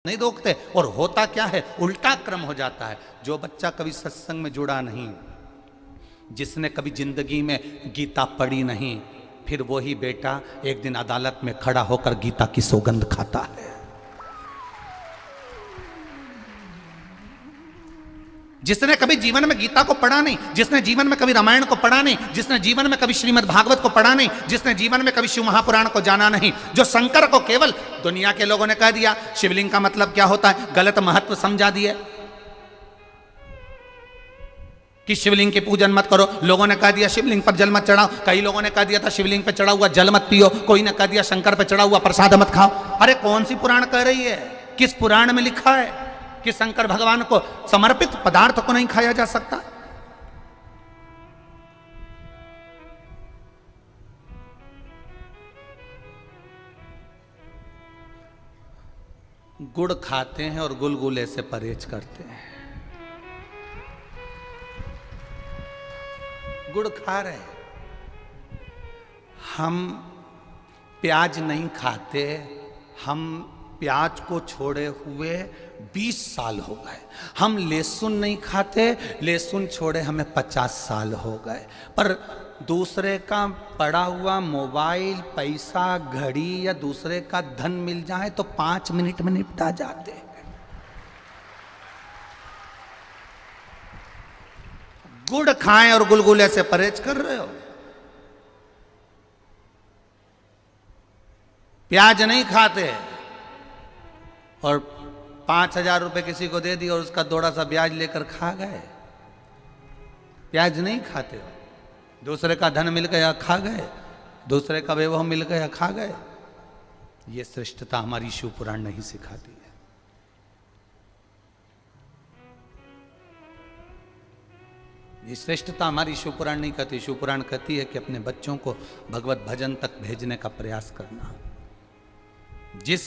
नहीं रोकते। और होता क्या है, उल्टा क्रम हो जाता है। जो बच्चा कभी सत्संग में जुड़ा नहीं, जिसने कभी जिंदगी में गीता पढ़ी नहीं, फिर वही बेटा एक दिन अदालत में खड़ा होकर गीता की सौगंध खाता है। जिसने कभी जीवन में गीता को पढ़ा नहीं, जिसने जीवन में कभी रामायण को पढ़ा नहीं, जिसने जीवन में कभी श्रीमद् भागवत को पढ़ा नहीं, जिसने जीवन में कभी शिव महापुराण को जाना नहीं, जो शंकर को केवल दुनिया के लोगों ने कह दिया शिवलिंग का मतलब क्या होता है, गलत महत्व समझा दिए कि शिवलिंग की पूजन मत करो। लोगों ने कह दिया शिवलिंग पर जल मत चढ़ाओ। कई लोगों ने कह दिया था शिवलिंग पर चढ़ा हुआ जल मत पियो। कोई ने कह दिया शंकर पर चढ़ा हुआ प्रसाद मत खाओ। अरे कौन सी पुराण कह रही है? किस पुराण में लिखा है कि शंकर भगवान को समर्पित पदार्थ को नहीं खाया जा सकता? गुड़ खाते हैं और गुलगुले से परहेज करते हैं। गुड़ खा रहे हैं, हम प्याज नहीं खाते। हम प्याज को छोड़े हुए 20 साल हो गए। हम लहसुन नहीं खाते, लहसुन छोड़े हमें 50 साल हो गए। पर दूसरे का पड़ा हुआ मोबाइल, पैसा, घड़ी या दूसरे का धन मिल जाए तो 5 मिनट में निपटा जाते हैं। गुड़ खाएं और गुलगुले से परहेज कर रहे हो। प्याज नहीं खाते और 5,000 रुपए किसी को दे दिया और उसका थोड़ा सा ब्याज लेकर खा गए। प्याज नहीं खाते हो, दूसरे का धन मिल गया खा गए, दूसरे का वैभव मिल गया खा गए। ये श्रेष्ठता हमारी शिव पुराण नहीं सिखाती है। ये श्रेष्ठता हमारी शिव पुराण नहीं कहती। शिव पुराण कहती है कि अपने बच्चों को भगवत भजन तक भेजने का प्रयास करना। जिस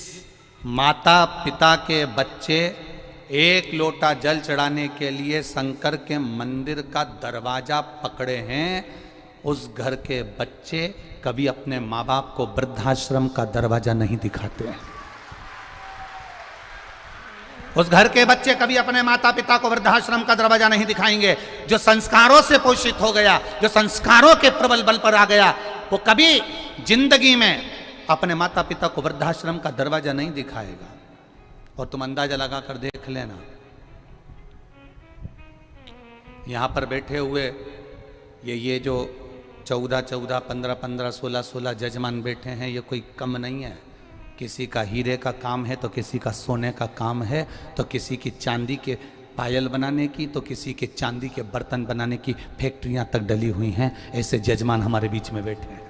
माता पिता के बच्चे 1 लोटा जल चढ़ाने के लिए शंकर के मंदिर का दरवाजा पकड़े हैं, उस घर के बच्चे कभी अपने माँ बाप को वृद्धाश्रम का दरवाजा नहीं दिखाते हैं। उस घर के बच्चे कभी अपने माता पिता को वृद्धाश्रम का दरवाजा नहीं दिखाएंगे। जो संस्कारों से पोषित हो गया, जो संस्कारों के प्रबल बल पर आ गया, वो कभी जिंदगी में अपने माता पिता को वृद्धाश्रम का दरवाजा नहीं दिखाएगा। और तुम अंदाजा लगा कर देख लेना, यहां पर बैठे हुए ये जो 14, 15, 16 जजमान बैठे हैं, ये कोई कम नहीं है। किसी का हीरे का काम है तो किसी का सोने का काम है, तो किसी की चांदी के पायल बनाने की, तो किसी के चांदी के बर्तन बनाने की फैक्ट्रियां तक डली हुई हैं। ऐसे जजमान हमारे बीच में बैठे हैं।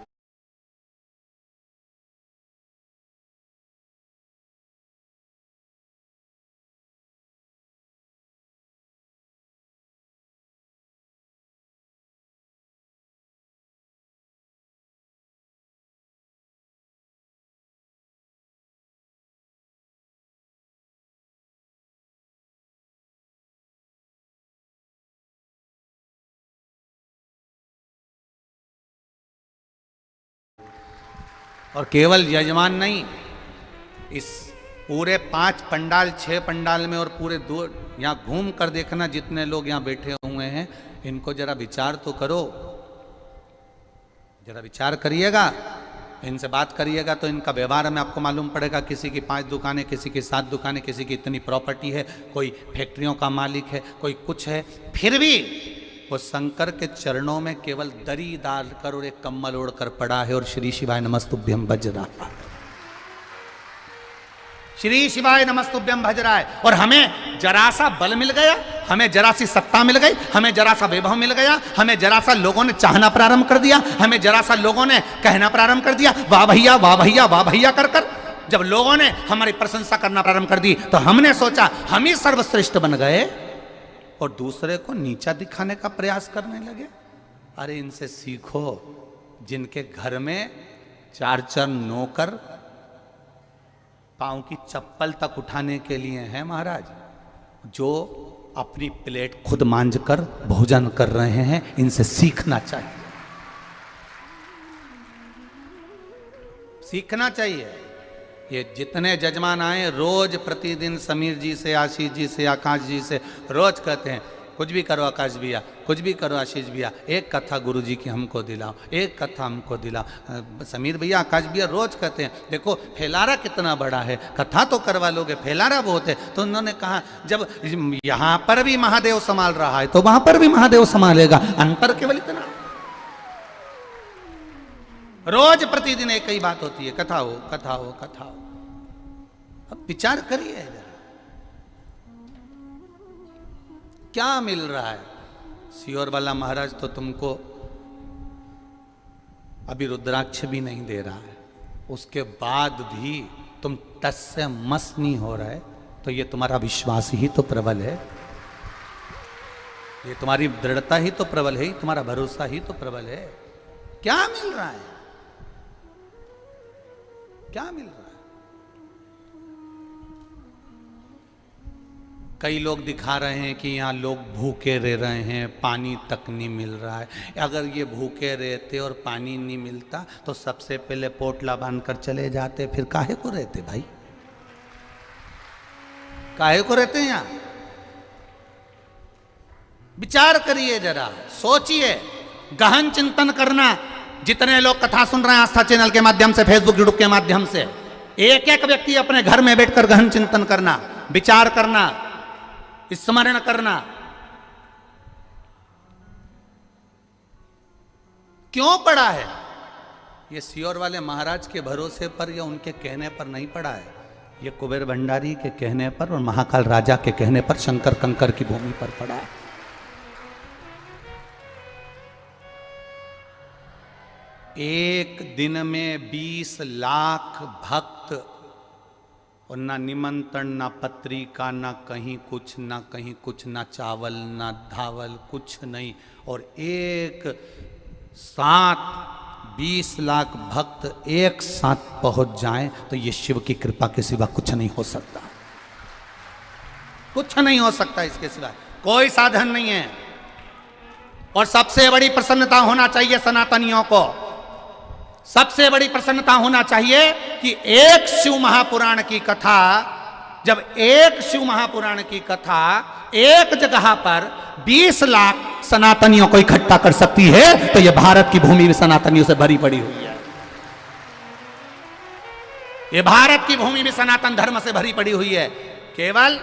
और केवल यजमान नहीं, इस पूरे 5 पंडाल 6 पंडाल में और पूरे 2 यहाँ घूम कर देखना, जितने लोग यहाँ बैठे हुए हैं, इनको जरा विचार तो करो। जरा विचार करिएगा, इनसे बात करिएगा तो इनका व्यवहार में आपको मालूम पड़ेगा। किसी की 5 दुकानें, किसी की 7 दुकानें, किसी की इतनी प्रॉपर्टी है, कोई फैक्ट्रियों का मालिक है, कोई कुछ है, फिर भी वो शंकर के चरणों में केवल दरी डालकर और एक कम्बल ओढ़कर पड़ा है और श्री शिवाय नमस्तुभ्यम भज रहा है। श्री शिवाय नमस्तुभ्यम भज रहा है। और हमें जरा सा बल मिल गया, हमें जरा सी सत्ता मिल गई, हमें जरा सा वैभव मिल गया, हमें जरा सा लोगों ने चाहना प्रारंभ कर दिया, हमें जरा सा लोगों ने कहना प्रारंभ कर दिया, वाह भैया वाह भैया वाह भैया कर कर। जब लोगों ने हमारी प्रशंसा करना प्रारंभ कर दी तो हमने सोचा हम ही सर्वश्रेष्ठ बन गए और दूसरे को नीचा दिखाने का प्रयास करने लगे। अरे इनसे सीखो, जिनके घर में 4 नौकर पांव की चप्पल तक उठाने के लिए हैं महाराज, जो अपनी प्लेट खुद मांझ कर भोजन कर रहे हैं, इनसे सीखना चाहिए। सीखना चाहिए। ये जितने जजमान आए रोज प्रतिदिन समीर जी से, आशीष जी से, आकाश जी से रोज कहते हैं कुछ भी करो आकाश भैया, कुछ भी करो आशीष भैया, एक कथा गुरु जी की हमको दिलाओ, एक कथा हमको दिलाओ। समीर भैया, आकाश भैया रोज कहते हैं देखो फैलारा कितना बड़ा है, कथा तो करवा लोगे, फैलारा बहुत है। तो उन्होंने कहा जब यहाँ पर भी महादेव संभाल रहा है तो वहां पर भी महादेव संभालेगा, अंतर केवल इतना। रोज प्रतिदिन एक ही बात होती है, कथा हो कथा हो कथा हो। अब विचार करिए जरा क्या मिल रहा है। सियोर वाला महाराज तो तुमको अभी रुद्राक्ष भी नहीं दे रहा है, उसके बाद भी तुम टस से मस नहीं हो रहा है, तो ये तुम्हारा विश्वास ही तो प्रबल है, ये तुम्हारी दृढ़ता ही तो प्रबल है, तुम्हारा भरोसा ही तो प्रबल है। क्या मिल रहा है, क्या मिल रहा है? कई लोग दिखा रहे हैं कि यहाँ लोग भूखे रह रहे हैं, पानी तक नहीं मिल रहा है। अगर ये भूखे रहते और पानी नहीं मिलता तो सबसे पहले पोटला बांधकर चले जाते, फिर काहे को रहते भाई, काहे को रहते हैं यहाँ? विचार करिए जरा, सोचिए, गहन चिंतन करना। जितने लोग कथा सुन रहे हैं आस्था चैनल के माध्यम से, फेसबुक यूट्यूब के माध्यम से, एक एक व्यक्ति अपने घर में बैठकर गहन चिंतन करना, विचार करना, स्मरण करना। क्यों पड़ा है ये सियोर वाले महाराज के भरोसे पर या उनके कहने पर नहीं पड़ा है, ये कुबेर भंडारी के कहने पर और महाकाल राजा के कहने पर, शंकर कंकर की भूमि पर पड़ा है। एक दिन में 20 लाख भक्त, और ना निमंत्रण, ना पत्रिका, ना कहीं कुछ, ना कहीं कुछ, ना चावल, ना धावल, कुछ नहीं, और एक साथ 20 लाख भक्त एक साथ पहुंच जाएं तो ये शिव की कृपा के सिवा कुछ नहीं हो सकता, कुछ नहीं हो सकता इसके सिवा, कोई साधन नहीं है। और सबसे बड़ी प्रसन्नता होना चाहिए सनातनियों को, सबसे बड़ी प्रसन्नता होना चाहिए कि एक शिव महापुराण की कथा, जब एक शिव महापुराण की कथा एक जगह पर 20 लाख सनातनियों को इकट्ठा कर सकती है तो यह भारत की भूमि भी सनातनियों से भरी पड़ी हुई है। यह भारत की भूमि भी सनातन धर्म से भरी पड़ी हुई है। केवल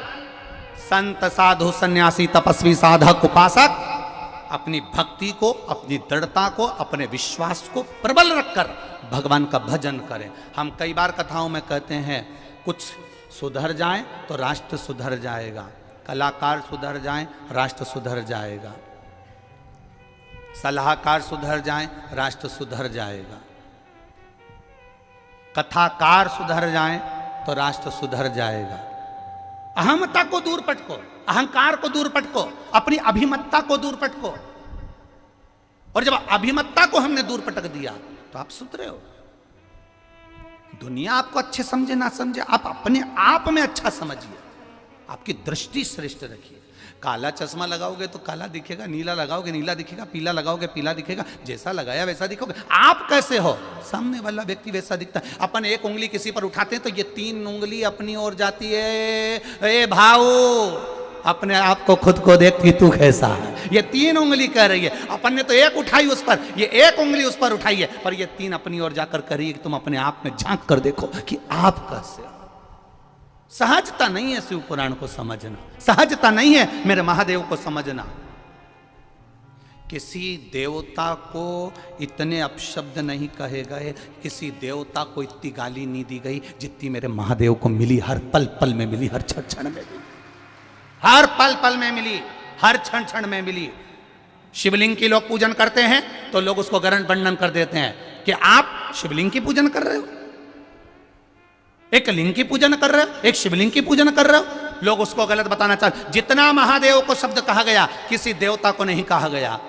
संत, साधु, सन्यासी, तपस्वी, साधक, उपासक अपनी भक्ति को, अपनी दृढ़ता को, अपने विश्वास को प्रबल रखकर भगवान का भजन करें। हम कई बार कथाओं में कहते हैं कुछ सुधर जाए तो राष्ट्र सुधर जाएगा, कलाकार सुधर जाएं राष्ट्र सुधर जाएगा, सलाहकार सुधर जाएं राष्ट्र सुधर जाएगा, कथाकार सुधर जाएं तो राष्ट्र सुधर जाएगा। अहमता को दूर पटको, अहंकार को दूर पटको, अपनी अभिमत्ता को दूर पटको, और जब अभिमत्ता को हमने दूर पटक दिया तो आप सुधरे हो। दुनिया आपको अच्छे समझे ना समझे, आप अपने आप में अच्छा समझिए, आपकी दृष्टि श्रेष्ठ रखिए। काला चश्मा लगाओगे तो काला दिखेगा, नीला लगाओगे नीला दिखेगा, पीला लगाओगे पीला दिखेगा, जैसा लगाया वैसा दिखोगे। आप कैसे हो, सामने वाला व्यक्ति वैसा दिखता है। अपन एक उंगली किसी पर उठाते हैं तो ये 3 उंगली अपनी ओर जाती है। ए भाऊ, अपने आप को खुद को देख कि तू कैसा है। ये 3 उंगली कह रही है, अपन ने तो एक उठाई उस पर, ये एक उंगली उस पर उठाई है, पर ये 3 अपनी ओर जाकर कह रही है कि तुम अपने आप में झांक कर देखो कि आप कैसे हो। सहजता नहीं है शिव पुराण को समझना, सहजता नहीं है मेरे महादेव को समझना। किसी देवता को इतने अपशब्द नहीं कहे गए, किसी देवता को इतनी गाली नहीं दी गई जितनी मेरे महादेव को मिली, हर पल पल में मिली, हर क्षण क्षण में मिली, हर पल पल में मिली, हर क्षण क्षण में मिली। शिवलिंग की लोग पूजन करते हैं तो लोग उसको गरण वर्णन कर देते हैं कि आप शिवलिंग की पूजन कर रहे हो, एक लिंग की पूजन कर रहे हो, एक शिवलिंग की पूजन कर रहे हो। लोग उसको गलत बताना चाहते। जितना महादेव को शब्द कहा गया किसी देवता को नहीं कहा गया,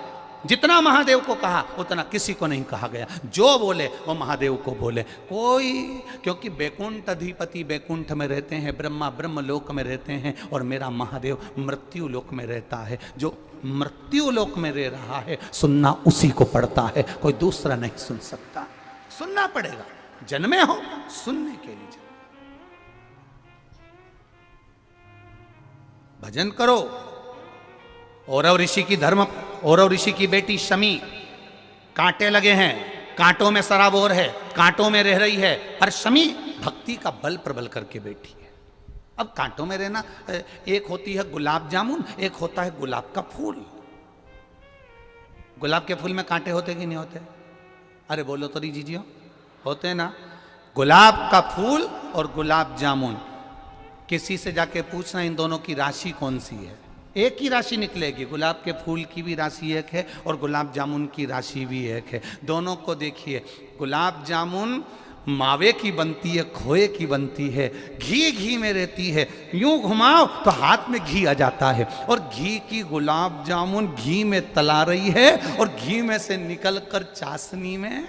जितना महादेव को कहा उतना किसी को नहीं कहा गया। जो बोले वो महादेव को बोले कोई, क्योंकि बैकुंठ अधिपति बैकुंठ में रहते हैं, ब्रह्मा ब्रह्म लोक में रहते हैं, और मेरा महादेव मृत्यु लोक में रहता है। जो मृत्यु लोक में रह रहा है सुनना उसी को पड़ता है, कोई दूसरा नहीं सुन सकता। सुनना पड़ेगा, जन्मे हो सुनने के लिए। भजन करो। औरव ऋषि की बेटी शमी, कांटे लगे हैं, कांटों में सराबोर है, कांटों में रह रही है, पर शमी भक्ति का बल प्रबल करके बैठी है। अब कांटों में रहना, एक होती है गुलाब जामुन, एक होता है गुलाब का फूल। गुलाब के फूल में कांटे होते कि नहीं होते? अरे बोलो तो जीजियो, होते ना। गुलाब का फूल और गुलाब जामुन, किसी से जाके पूछना इन दोनों की राशि कौन सी है, एक ही राशि निकलेगी। गुलाब के फूल की भी राशि एक है और गुलाब जामुन की राशि भी एक है। दोनों को देखिए, गुलाब जामुन मावे की बनती है, खोए की बनती है, घी में रहती है, यूं घुमाओ तो हाथ में घी आ जाता है। और घी की गुलाब जामुन घी में तला रही है और घी में से निकलकर चाशनी में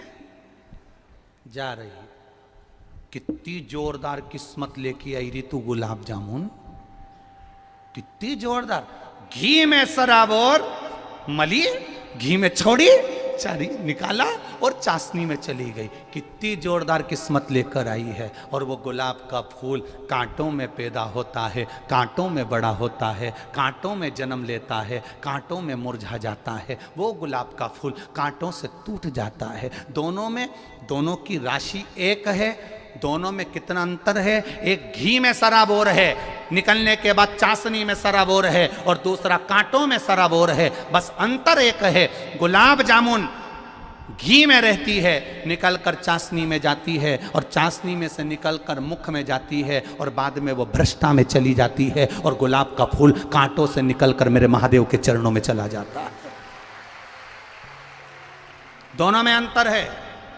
जा रही है। कितनी जोरदार किस्मत लेके आई रे तू गुलाब जामुन, कितनी जोरदार। घी में सराबोर मली, घी में छोड़ी, चारी निकाला और चाशनी में चली गई। कितनी जोरदार किस्मत लेकर आई है। और वो गुलाब का फूल कांटों में पैदा होता है, कांटों में बड़ा होता है, कांटों में जन्म लेता है, कांटों में मुरझा जाता है। वो गुलाब का फूल कांटों से टूट जाता है। दोनों की राशि एक है, दोनों में कितना अंतर है। एक घी में सराबोर है, निकलने के बाद चाशनी में सराबोर है, और दूसरा कांटों में सराबोर है। बस अंतर एक है, गुलाब जामुन घी में रहती है, निकलकर चाशनी में जाती है, और चाशनी में से निकलकर मुख में जाती है, और बाद में वो भ्रष्टा में चली जाती है। और गुलाब का फूल कांटों से निकलकर मेरे महादेव के चरणों में चला जाता है। दोनों में अंतर है।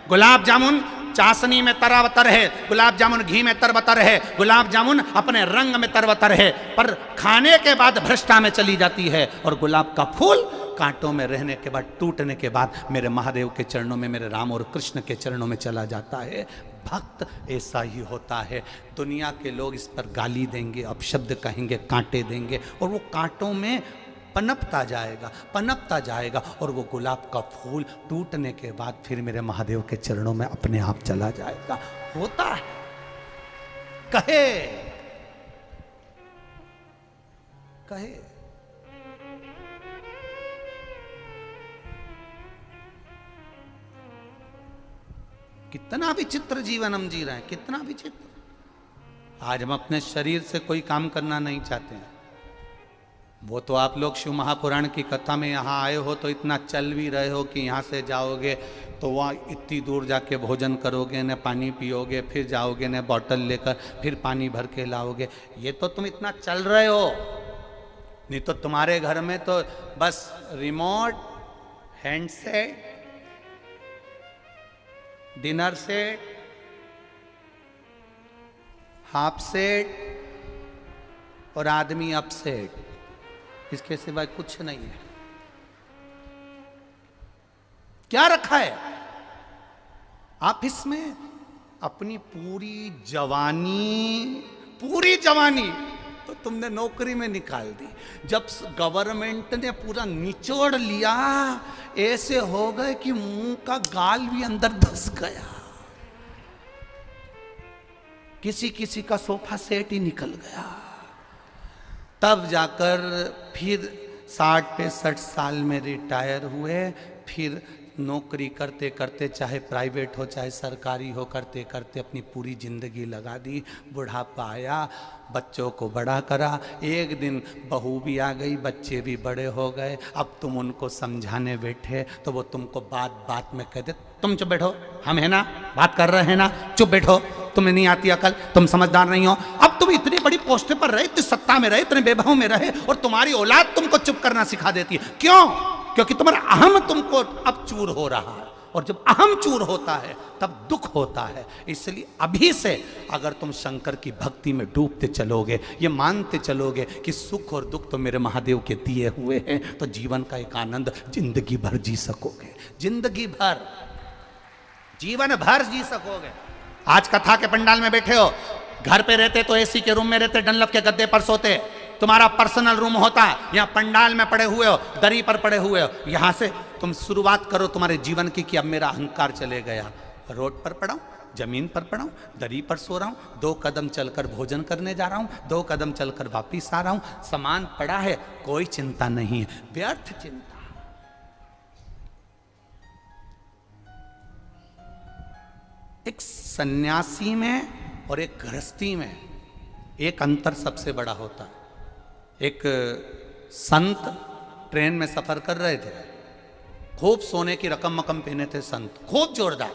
गुलाब जामुन चाशनी में तरबतर है, गुलाब जामुन घी में तरबतर है। गुलाब जामुन अपने रंग में तरबतर है, पर खाने के बाद भ्रष्टा में चली जाती है। और गुलाब का फूल कांटों में रहने के बाद, टूटने के बाद मेरे महादेव के चरणों में, मेरे राम और कृष्ण के चरणों में चला जाता है। भक्त ऐसा ही होता है। दुनिया के लोग इस पर गाली देंगे, अपशब्द कहेंगे, कांटे देंगे, और वो कांटों में पनपता जाएगा, और वो गुलाब का फूल टूटने के बाद फिर मेरे महादेव के चरणों में अपने आप चला जाएगा। होता है। कहे कितना विचित्र जीवन हम जी रहे हैं, कितना विचित्र। आज हम अपने शरीर से कोई काम करना नहीं चाहते हैं। वो तो आप लोग शिव महापुराण की कथा में यहाँ आए हो तो इतना चल भी रहे हो कि यहाँ से जाओगे तो वहाँ इतनी दूर जाके भोजन करोगे, न पानी पियोगे, फिर जाओगे न बॉटल लेकर, फिर पानी भर के लाओगे। ये तो तुम इतना चल रहे हो, नहीं तो तुम्हारे घर में तो बस remote, handset, dinner set, half set और आदमी अपसेट, इसके सिवाय कुछ नहीं है। क्या रखा है? ऑफिस में अपनी पूरी जवानी तो तुमने नौकरी में निकाल दी। जब गवर्नमेंट ने पूरा निचोड़ लिया, ऐसे हो गए कि मुंह का गाल भी अंदर धंस गया। किसी का सोफा सेट ही निकल गया। तब जाकर फिर 60-65 साल में रिटायर हुए, फिर नौकरी करते करते, चाहे प्राइवेट हो चाहे सरकारी हो, करते करते अपनी पूरी जिंदगी लगा दी। बुढ़ापा आया, बच्चों को बड़ा करा, एक दिन बहू भी आ गई, बच्चे भी बड़े हो गए। अब तुम उनको समझाने बैठे तो वो तुमको बात बात में कह दे, तुम चुप बैठो, हम है ना, बात कर रहे हैं ना, चुप बैठो, तुम्हें नहीं आती अकल, तुम समझदार नहीं हो। अब तुम इतनी बड़ी पोस्ट पर रहे, इतनी सत्ता में रहे, इतने वैभव में रहे, और तुम्हारी औलाद तुमको चुप करना सिखा देती है। क्यों? क्योंकि तुम्हारा अहम तुमको अब चूर हो रहा है, और जब अहम चूर होता है तब दुख होता है। इसलिए अभी से अगर तुम शंकर की भक्ति में डूबते चलोगे, ये मानते चलोगे कि सुख और दुख तो मेरे महादेव के दिए हुए हैं, तो जीवन का एक आनंद जिंदगी भर जी सकोगे, जीवन भर जी सकोगे। आज कथा के पंडाल में बैठे हो, घर पे रहते तो एसी के रूम में रहते, डनलप के गद्दे पर सोते, तुम्हारा पर्सनल रूम होता, यहाँ पंडाल में पड़े हुए हो, दरी पर पड़े हुए हो। यहाँ से तुम शुरुआत करो तुम्हारे जीवन की कि अब मेरा अहंकार चले गया, रोड पर पड़ा हूँ, जमीन पर पड़ा हूं, दरी पर सो रहा हूं, 2 कदम चलकर भोजन करने जा रहा हूं, 2 कदम चलकर वापिस आ रहा हूं, सामान पड़ा है, कोई चिंता नहीं है, व्यर्थ चिंता। एक सन्यासी में और एक गृहस्थी में एक अंतर सबसे बड़ा होता है। एक संत ट्रेन में सफर कर रहे थे, खूब सोने की रकम मकम पहने थे संत, खूब जोरदार।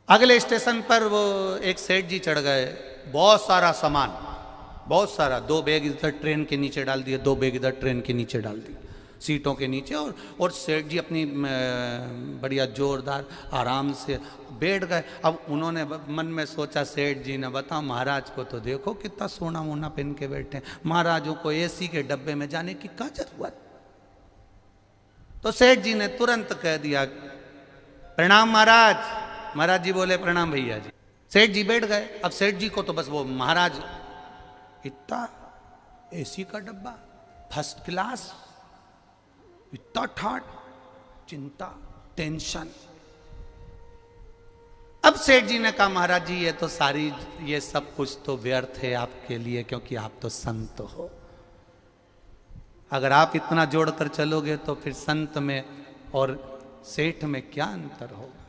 अगले स्टेशन पर वो एक सेठ जी चढ़ गए, बहुत सारा सामान, बहुत सारा, 2 बैग इधर ट्रेन के नीचे डाल दिए, 2 बैग इधर ट्रेन के नीचे डाल दिए, सीटों के नीचे। और सेठ जी अपनी बढ़िया जोरदार आराम से बैठ गए। अब उन्होंने मन में सोचा, सेठ जी ने, बताओ महाराज को तो देखो कितना सोना वोना पहन के बैठे, महाराजों को एसी के डब्बे में जाने की क्या जरूरत। तो सेठ जी ने तुरंत कह दिया, प्रणाम महाराज। महाराज जी बोले, प्रणाम भैया जी। सेठ जी बैठ गए। अब सेठ जी को तो बस वो महाराज, इतना एसी का डब्बा, फर्स्ट क्लास, इतना ठाट, चिंता, टेंशन। अब सेठ जी ने कहा, महाराज जी ये सब कुछ तो व्यर्थ है आपके लिए, क्योंकि आप तो संत हो। अगर आप इतना जोड़कर चलोगे तो फिर संत में और सेठ में क्या अंतर होगा?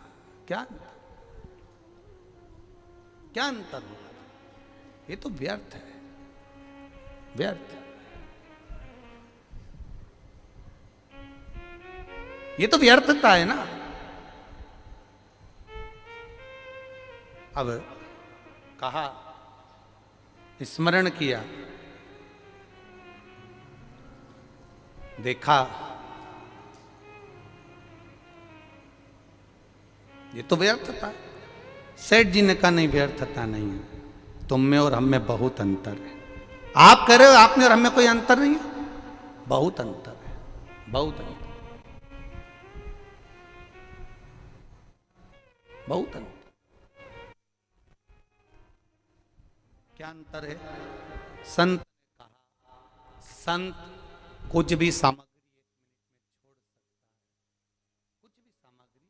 क्या अंतर होगा? ये तो व्यर्थ है, व्यर्थ। ये तो व्यर्थता है ना। अब कहा, स्मरण किया, देखा, ये तो व्यर्थता है। सेठ जी ने कहा, नहीं व्यर्थता नहीं है, तुम में और हम में बहुत अंतर है। आप कह रहे हो आप में और हम में कोई अंतर नहीं है, बहुत अंतर है, बहुत अंतर, बहुत अंतर। क्या अंतर है? संत ने कहा, संत कुछ भी सामग्री 1 मिनट में छोड़ सकता है, कुछ भी सामग्री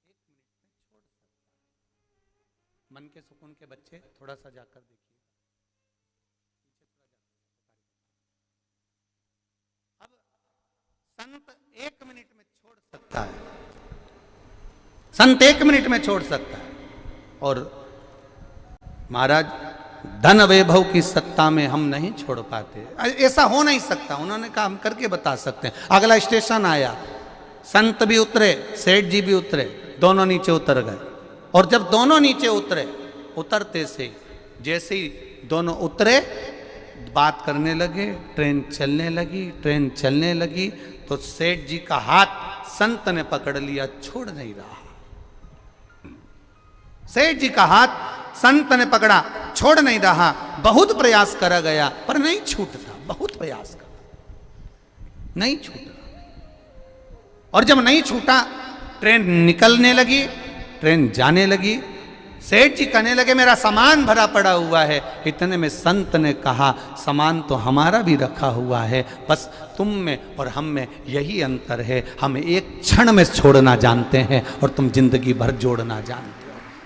1 मिनट में छोड़ सकता है। मन के सुकून के बच्चे थोड़ा सा जाकर देखिए, अब संत 1 मिनट में छोड़ सकता है, संत 1 मिनट में छोड़ सकता है। और महाराज, धन वैभव की सत्ता में हम नहीं छोड़ पाते, ऐसा हो नहीं सकता। उन्होंने कहा, हम करके बता सकते हैं। अगला स्टेशन आया, संत भी उतरे, सेठ जी भी उतरे, दोनों नीचे उतर गए। और जब दोनों नीचे उतरे, उतरते से जैसे ही दोनों उतरे, बात करने लगे, ट्रेन चलने लगी, ट्रेन चलने लगी, तो सेठ जी का हाथ संत ने पकड़ लिया, छोड़ नहीं रहा। सेठ जी का हाथ संत ने पकड़ा, छोड़ नहीं रहा। बहुत प्रयास करा गया पर नहीं छूटता, बहुत प्रयास करा, नहीं छूटा। और जब नहीं छूटा, ट्रेन निकलने लगी, ट्रेन जाने लगी। सेठ जी कहने लगे, मेरा सामान भरा पड़ा हुआ है। इतने में संत ने कहा, सामान तो हमारा भी रखा हुआ है, बस तुम में और हम में यही अंतर है, हम एक क्षण में छोड़ना जानते हैं और तुम जिंदगी भर जोड़ना जानते हो।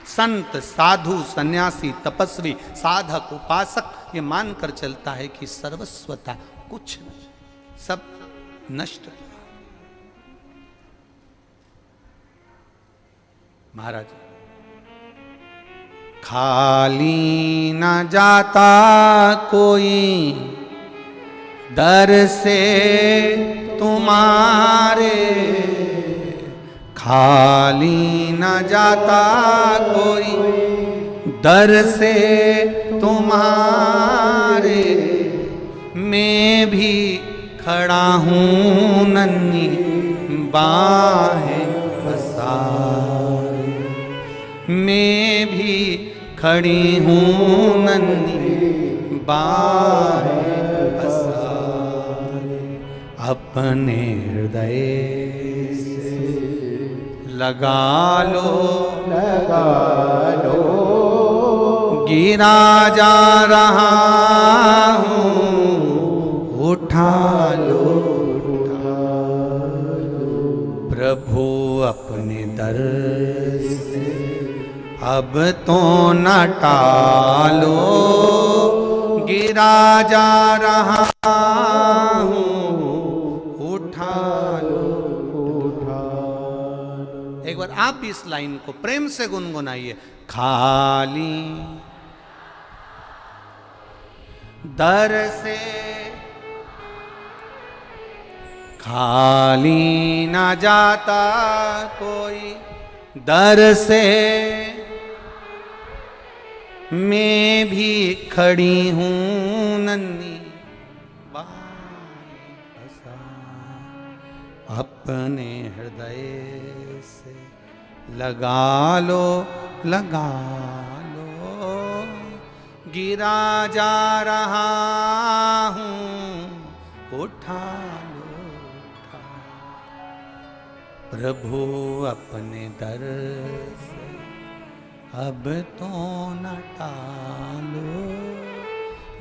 संत, साधु, सन्यासी, तपस्वी, साधक, उपासक ये मानकर चलता है कि सर्वस्वता कुछ नहीं, सब नष्ट। महाराज, खाली न जाता कोई दर से तुम्हारे, खाली न जाता कोई दर से तुम्हारे, मैं भी खड़ा हूँ नन्ही बाहें पसारे, मैं भी खड़ी हूँ नन्ही बाहें पसारे, अपने हृदय लगा लो, लगा लो, गिरा जा रहा हूँ, उठा लो, उठा लो, प्रभु अपने दर से अब तो न टालो, गिरा जा रहा हूँ, उठा लो, उठा लो। एक बार आप भी इस लाइन को प्रेम से गुनगुनाइए। खाली दर से खाली ना जाता कोई, दर से मैं भी खड़ी हूं नन्ही अपने हृदय से लगा लो, लगा लो, गिरा जा रहा हूं, उठा लो, उठा। प्रभु अपने दर से अब तो न टालो,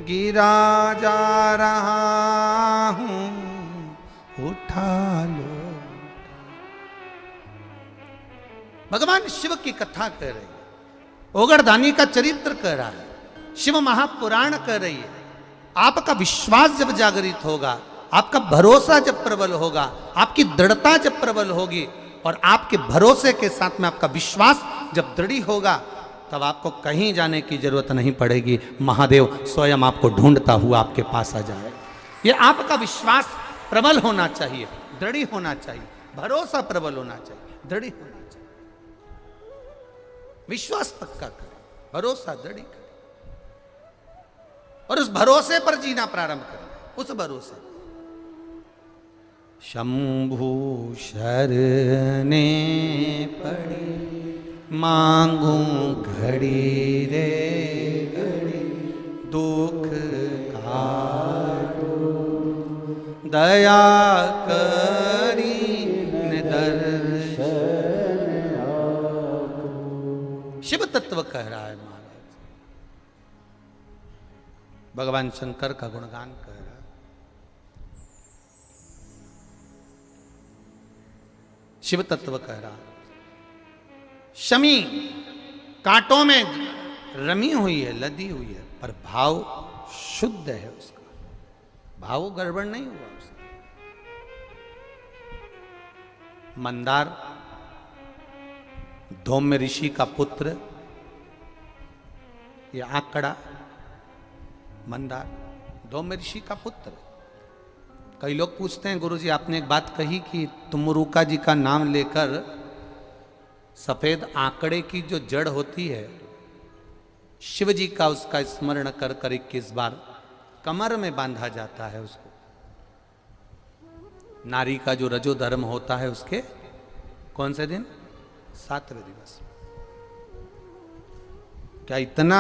गिरा जा रहा हूं, उठा लो। भगवान शिव की कथा कह रही है, ओगरदानी का चरित्र कह रहा है, शिव महापुराण कह रही है। आपका विश्वास जब जागृत होगा, आपका भरोसा जब प्रबल होगा, आपकी दृढ़ता जब प्रबल होगी और आपके भरोसे के साथ में आपका विश्वास जब दृढ़ होगा, तब आपको कहीं जाने की जरूरत नहीं पड़ेगी। महादेव स्वयं आपको ढूंढता हुआ आपके पास आ जाए। ये आपका विश्वास प्रबल होना चाहिए, दृढ़ होना चाहिए, भरोसा प्रबल होना चाहिए, दृढ़ होना चाहिए। विश्वास पक्का करें, भरोसा दृढ़ करें और उस भरोसे पर जीना प्रारंभ करें। उस भरोसे शंभु शरणे पड़ी, मांगू घड़ी रे घड़ी, दुख काटो, दया करी दर्शन। शिव तत्व कह रहा है महाराज, भगवान शंकर का गुणगान कह रहा है। शिव तत्व कह रहा है। शमी कांटों में रमी हुई है, लदी हुई है, पर भाव शुद्ध है उसका, भाव गड़बड़ नहीं हुआ उसका। मंदार धौम्य ऋषि का पुत्र, ये आंकड़ा मंदार धौम्य ऋषि का पुत्र। कई लोग पूछते हैं, गुरुजी आपने एक बात कही कि तुमरुका जी का नाम लेकर सफेद आंकड़े की जो जड़ होती है, शिव जी का उसका स्मरण कर कर 21 बार कमर में बांधा जाता है। उसको नारी का जो रजो धर्म होता है उसके कौन से दिन? 7वें दिवस। क्या इतना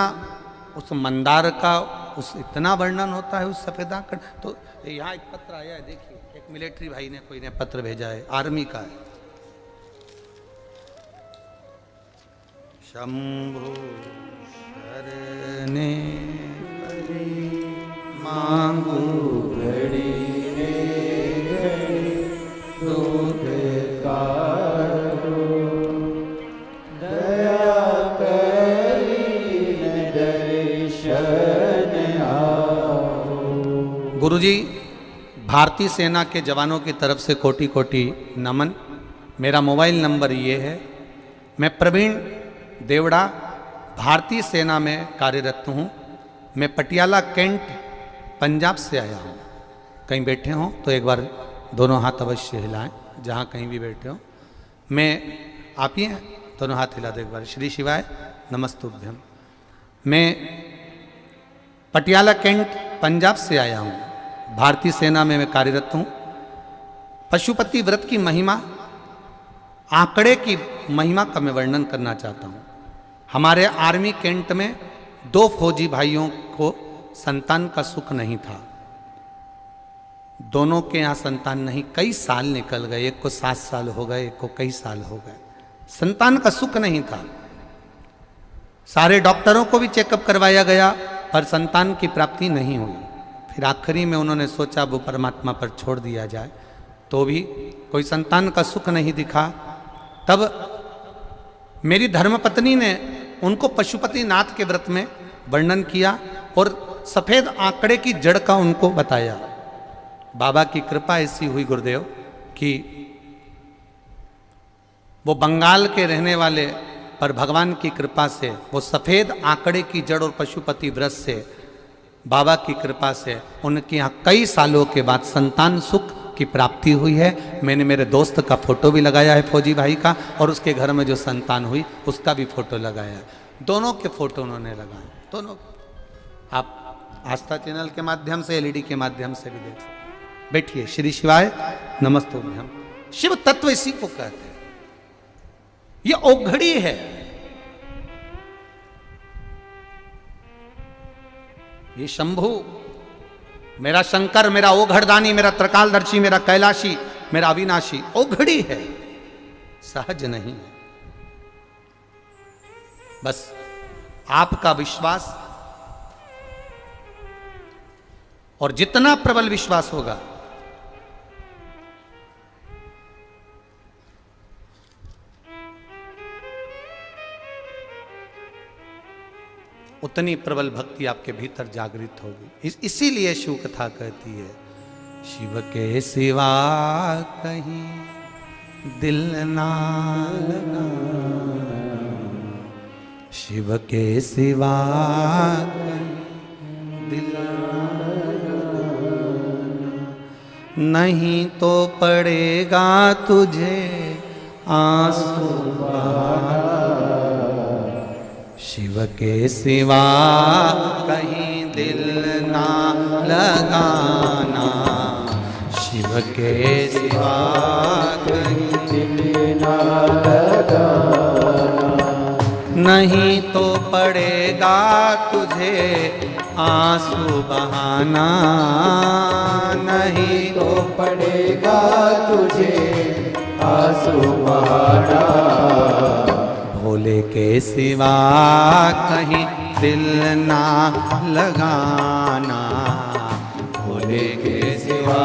उस मंदार का उस इतना वर्णन होता है उस सफेद आंकड़? तो यहाँ एक पत्र आया है, देखिए, एक मिलिट्री भाई ने कोई ने पत्र भेजा है, आर्मी का है। शंभु शरणे पड़ी, मांगू घड़ी रे घड़ी, दुख काटो, दया करी दर्शन आओ। गुरुजी, भारतीय सेना के जवानों की तरफ से कोटि कोटि नमन। मेरा मोबाइल नंबर ये है। मैं प्रवीण देवड़ा भारतीय सेना में कार्यरत हूँ। मैं पटियाला कैंट पंजाब से आया हूँ। कहीं बैठे हों तो एक बार दोनों हाथ अवश्य हिलाएं, जहाँ कहीं भी बैठे हों। मैं आप ही हैं, दोनों हाथ हिला दो एक बार। श्री शिवाय नमस्तुभ्यम। मैं पटियाला कैंट पंजाब से आया हूँ। भारतीय सेना में मैं कार्यरत हूँ। पशुपति व्रत की महिमा, आंकड़े की महिमा का मैं वर्णन करना चाहता हूँ। हमारे आर्मी कैंट में 2 फौजी भाइयों को संतान का सुख नहीं था। दोनों के यहाँ संतान नहीं, कई साल निकल गए। एक को 7 साल हो गए, एक को कई साल हो गए। संतान का सुख नहीं था। सारे डॉक्टरों को भी चेकअप करवाया गया, पर संतान की प्राप्ति नहीं हुई। फिर आखिरी में उन्होंने सोचा वो परमात्मा पर छोड़ दिया जाए, तो भी कोई संतान का सुख नहीं दिखा। तब मेरी धर्मपत्नी ने उनको पशुपति नाथ के व्रत में वर्णन किया और सफेद आंकड़े की जड़ का उनको बताया। बाबा की कृपा ऐसी हुई गुरुदेव कि वो बंगाल के रहने वाले, पर भगवान की कृपा से वो सफेद आंकड़े की जड़ और पशुपति व्रत से बाबा की कृपा से उनके यहाँ कई सालों के बाद संतान सुख की प्राप्ति हुई है। मैंने मेरे दोस्त का फोटो भी लगाया है, फौजी भाई का, और उसके घर में जो संतान हुई उसका भी फोटो लगाया है। दोनों के फोटो उन्होंने लगाए, दोनों। आप आस्था चैनल के माध्यम से, एलईडी के माध्यम से भी देख सकते। बैठिए। श्री शिवाय नमस्तुभ्यम। शिव तत्व इसी को कहते हैं। ये औघड़ी है, ये शंभु, मेरा शंकर, मेरा ओघड़दानी, मेरा त्रिकालदर्शी, मेरा कैलाशी, मेरा अविनाशी औघड़ी है, सहज नहीं है। बस आपका विश्वास, और जितना प्रबल विश्वास होगा उतनी प्रबल भक्ति आपके भीतर जागृत होगी। इसीलिए शिव कथा कहती है, शिव के सिवा कहीं दिल ना लगा, शिव के सिवा कहीं दिल ना लगा, नहीं तो पड़ेगा तुझे आंसू बहाना, शिव के सिवा कहीं दिल ना लगाना, शिव के सिवा कहीं दिल ना लगाना, नहीं तो पड़ेगा तुझे आंसू बहाना, नहीं तो पड़ेगा तुझे आंसू बहाना, भोले के सिवा कहीं दिल ना लगाना, भोले के सिवा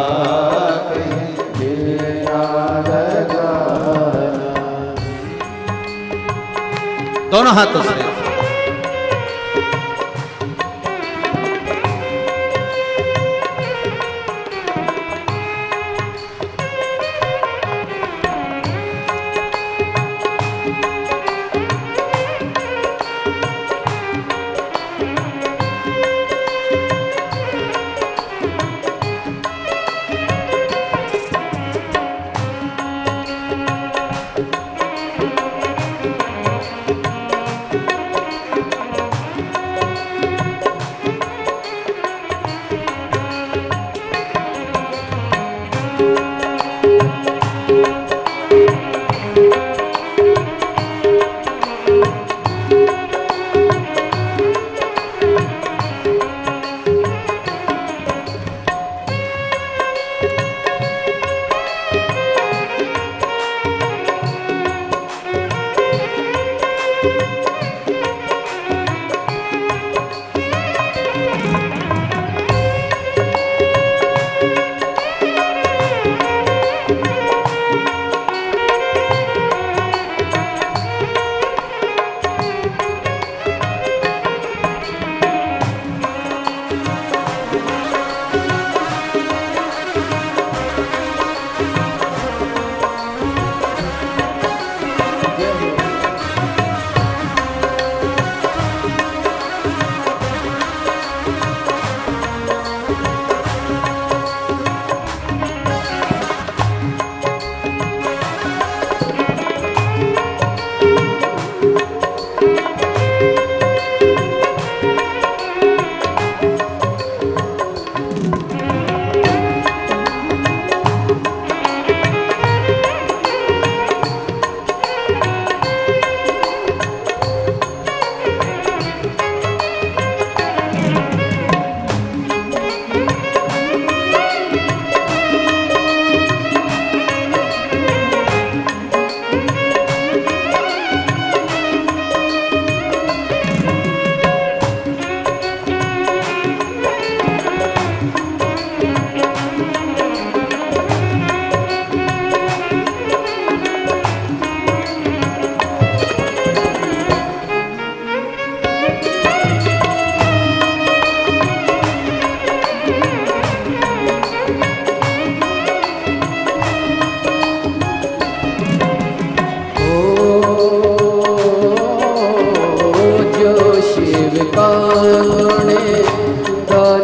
कहीं दिल ना लगाना। दोनों हाथों से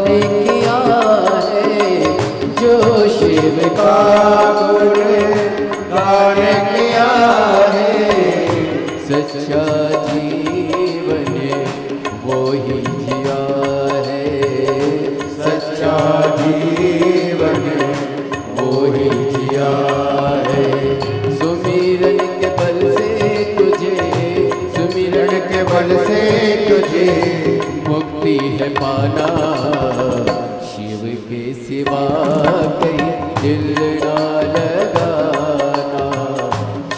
किया है जो शिव का गुणगान किया है, सच्चा जीवन वो ही जिया है, सच्चा जीवन वो ही जिया है। सुमिरन के बल से तुझे, सुमिरन के बल से तुझे मुक्ति है पाना, शिव के सिवा कहीं दिल ना लगाना,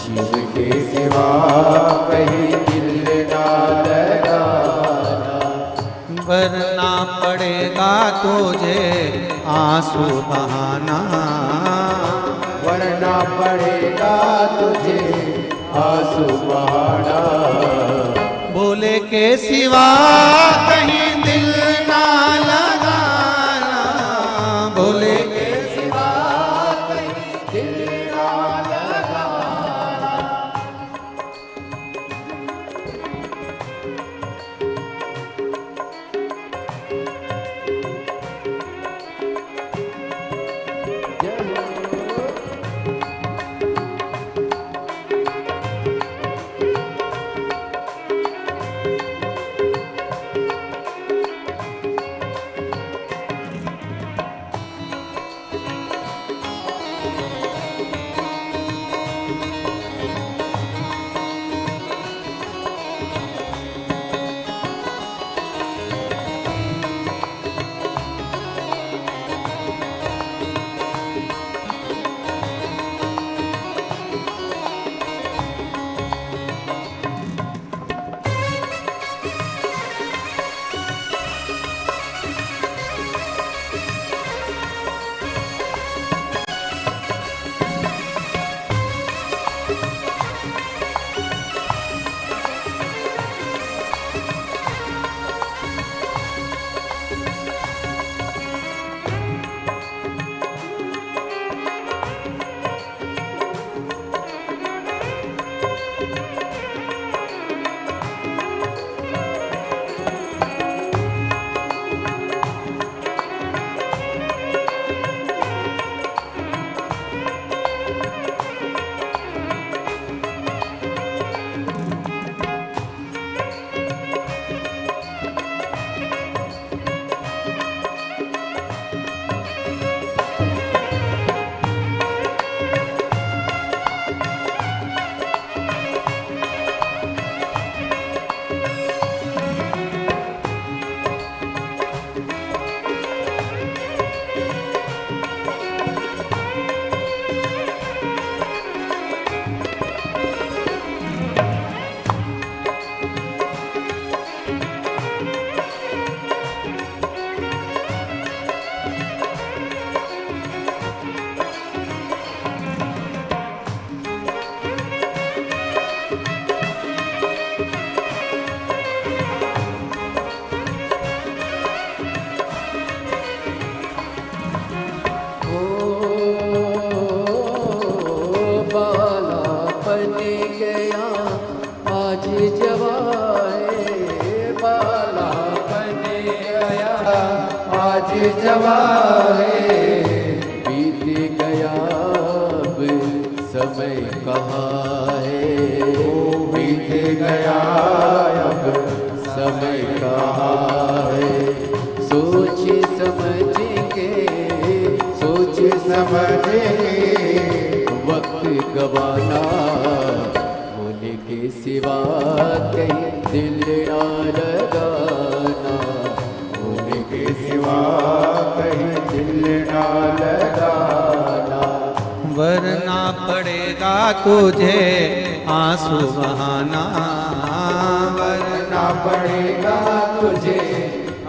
शिव के सिवा कहीं दिल ना लगाना। वरना पड़ेगा तुझे आंसू बहाना, वरना पड़ेगा तुझे आंसू बहाना, भोले के सिवा कहीं दिल ना लगाना, भोले के सिवा कहीं दिल ना लगाना। जवाए बीत गया अब समय कहाँ है, बीत गया अब समय कहाँ है। सोच समझ के, सोच समझ के वक्त गवाना, होने के सिवा कहीं दिल ना लगाना, होने के सिवा कहीं दिल ना लगाना। वरना पड़ेगा तुझे आंसू बहाना, वरना पड़ेगा तुझे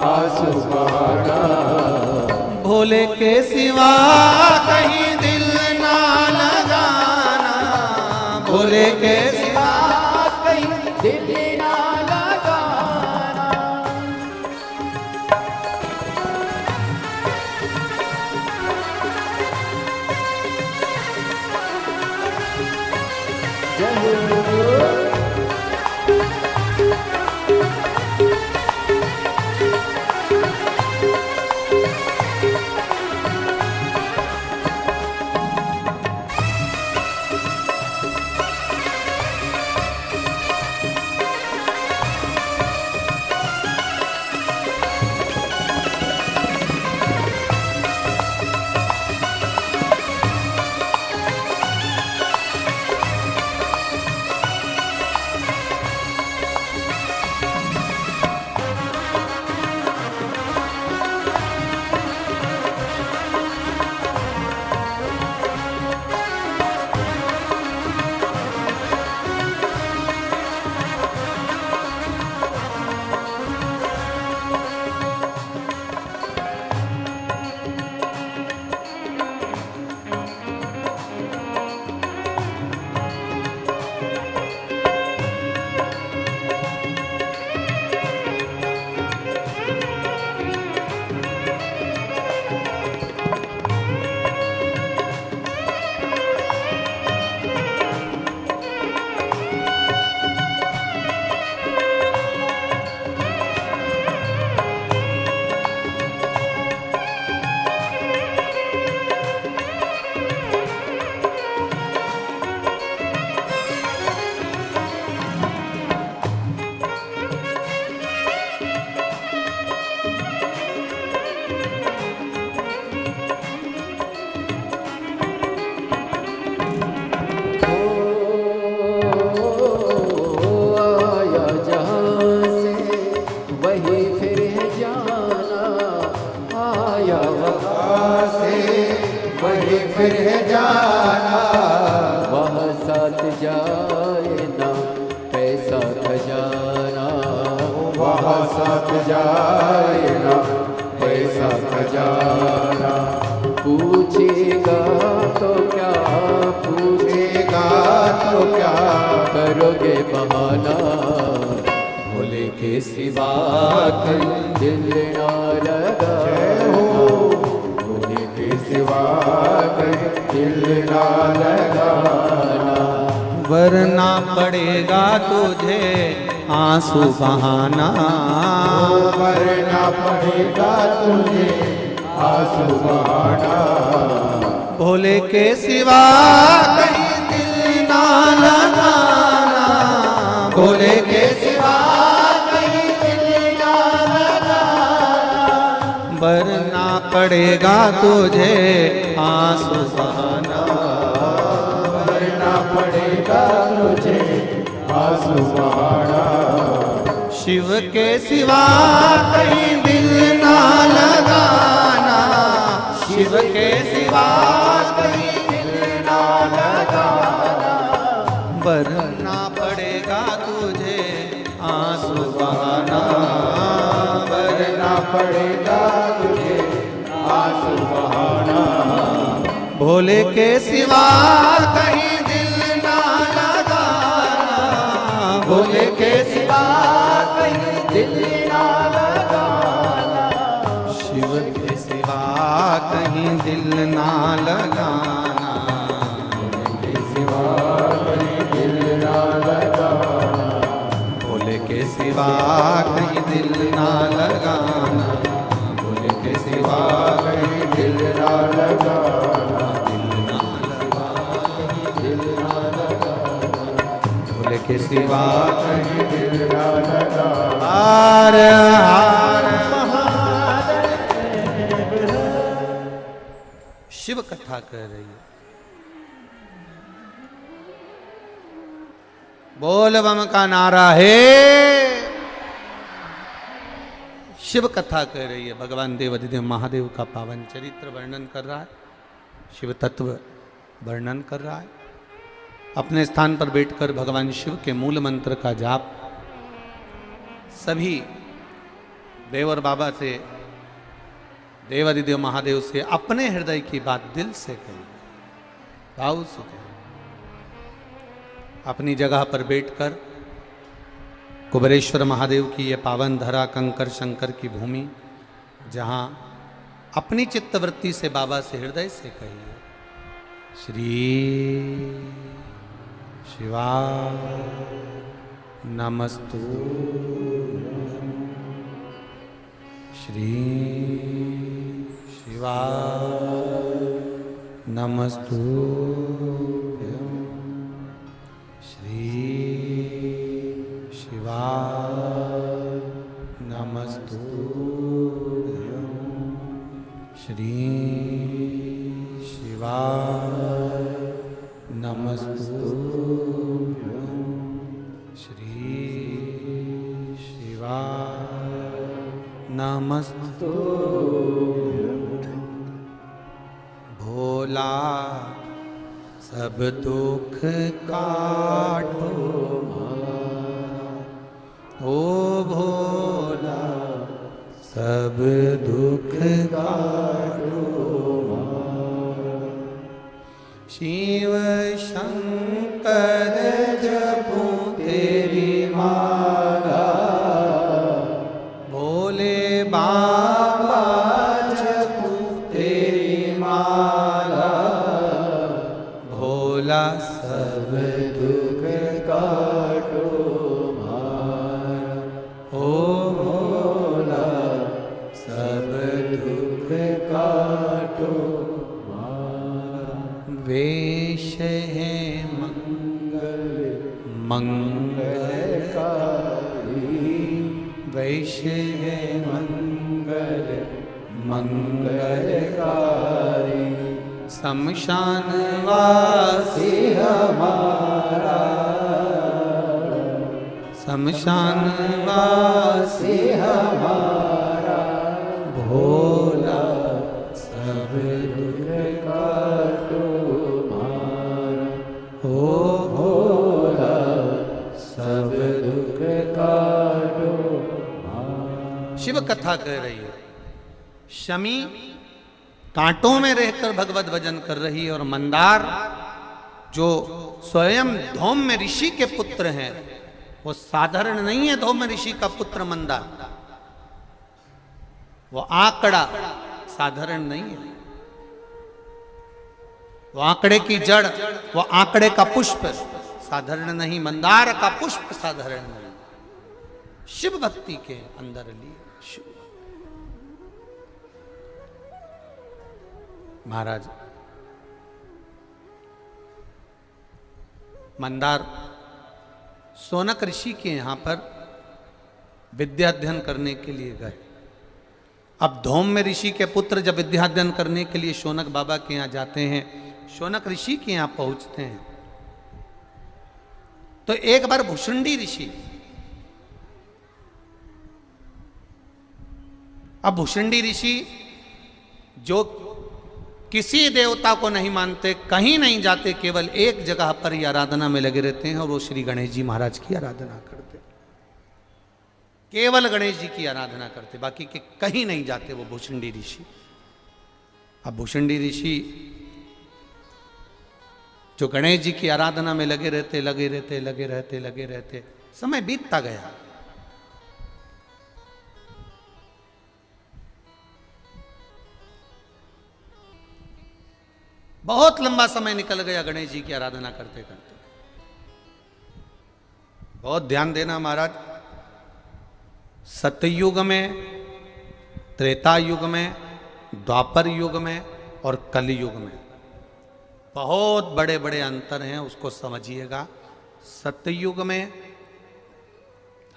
आंसू बहाना। भोले के सिवा कहीं दिल ना लगाना, भोले के सिवा कहीं दिल ना लगाना। वहाँ से वही फिर जाना, वहाँ साथ जाए ना पैसा खजाना, वहाँ साथ जाए ना पैसा खजाना। पूछेगा तो क्या, पूछेगा तो क्या, करोगे बहाना, भोले के सिवा कहीं दिल ना लगा, भोले के सिवा कहीं दिल ना लगाना। वरना पड़ेगा तुझे आंसू बहाना, वरना पड़ेगा तुझे आंसू बहाना, भोले के सिवा कहीं दिल ना लगाना, भोले के सिवा कहीं दिल ना लगाना, वरना पड़ेगा तुझे आंसू बहाना, वरना पड़ेगा तुझे आंसू बहाना। शिव के सिवा कहीं दिल ना लगाना, शिव के सिवा कहीं दिल ना लगाना, वरना पड़ेगा तुझे आंसू बहाना, वरना पड़ेगा तुझे आंसू बहाना। भोले के सिवा कहीं दिल ना लगाना, भोले के सिवा कहीं दिल ना लगाना, शिव के सिवा कहीं दिल ना लगाना, भोले के सिवा कहीं दिल ना लगाना, भोले के सिवा कहीं दिल ना लगाना, भोले के सिवा कहीं दिल ना लगाना, भोले के सिवा कहीं दिल ना लगाना। हार हार शिव कथा कह रही है। बोल बम का नारा है, शिव कथा कह रही है। भगवान देवाधिदेव महादेव का पावन चरित्र वर्णन कर रहा है, शिव तत्व वर्णन कर रहा है। अपने स्थान पर बैठकर भगवान शिव के मूल मंत्र का जाप सभी देवर बाबा से, देवाधिदेव महादेव से अपने हृदय की बात दिल से कही, भाव से कही। अपनी जगह पर बैठकर कुबेरेश्वर महादेव की यह पावन धरा, कंकर शंकर की भूमि, जहाँ अपनी चित्तवृत्ति से बाबा से हृदय से कहिए, श्री शिवा नमस्तु, श्री शिवा नमस्तु, श्री शिवा नमस्तु, श्री शिवा नमस्तु, श्री शिवा नमस्तु। भोला सब दुख काटो, ओ भोला सब दुख काटो, शिव शंकर जपू तेरी माला, भोले बाबा जपू तेरी माला, भोला सब दुख काटो मारा, ओ भोला सब दुख काटो मारा। वेश है मंगल मंगलकारी, वैश है मंगल मंगलकारी, शमशान वासी हमारा, शमशान वासी हमारा, भोला कथा कह रही है। शमी कांटों में रहकर भगवत भजन कर रही है, और मंदार जो स्वयं धौम्य ऋषि के पुत्र हैं, वो साधारण नहीं है। धौम्य ऋषि का पुत्र मंदार, वो आंकड़ा साधारण नहीं है। वो आंकड़े की जड़, वो आंकड़े का पुष्प साधारण नहीं, मंदार का पुष्प साधारण नहीं। शिव भक्ति के अंदर लिए शिव महाराज मंदार शौनक ऋषि के यहां पर विद्या अध्ययन करने के लिए गए। अब धौम्य ऋषि के पुत्र जब विद्या अध्ययन करने के लिए शौनक बाबा के यहां जाते हैं, शौनक ऋषि के यहां पहुंचते हैं, तो एक बार भुषुंडी ऋषि, अब भुषुंडी ऋषि जो किसी देवता को नहीं मानते, कहीं नहीं जाते, केवल एक जगह पर ही आराधना में लगे रहते हैं, और वो श्री गणेश जी महाराज की आराधना करते, केवल गणेश जी की आराधना करते, बाकी के कहीं नहीं जाते वो भुषुंडी ऋषि। अब भुषुंडी ऋषि जो गणेश जी की आराधना में लगे रहते, समय बीतता गया। बहुत लंबा समय निकल गया गणेश जी की आराधना करते करते। बहुत ध्यान देना महाराज, सतयुग में, त्रेता युग में, द्वापर युग में और कलयुग में बहुत बड़े बड़े अंतर हैं, उसको समझिएगा। सतयुग में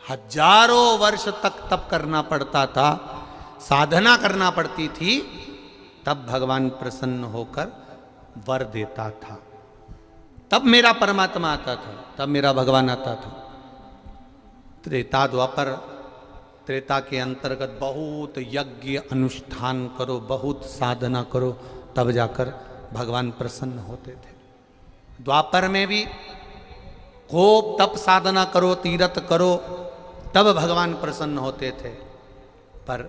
हजारों वर्ष तक तप करना पड़ता था, साधना करना पड़ती थी, तब भगवान प्रसन्न होकर वर देता था, तब मेरा परमात्मा आता था, तब मेरा भगवान आता था। त्रेता द्वापर, त्रेता के अंतर्गत बहुत यज्ञ अनुष्ठान करो, बहुत साधना करो, तब जाकर भगवान प्रसन्न होते थे। द्वापर में भी खूब तप साधना करो, तीर्थ करो, तब भगवान प्रसन्न होते थे। पर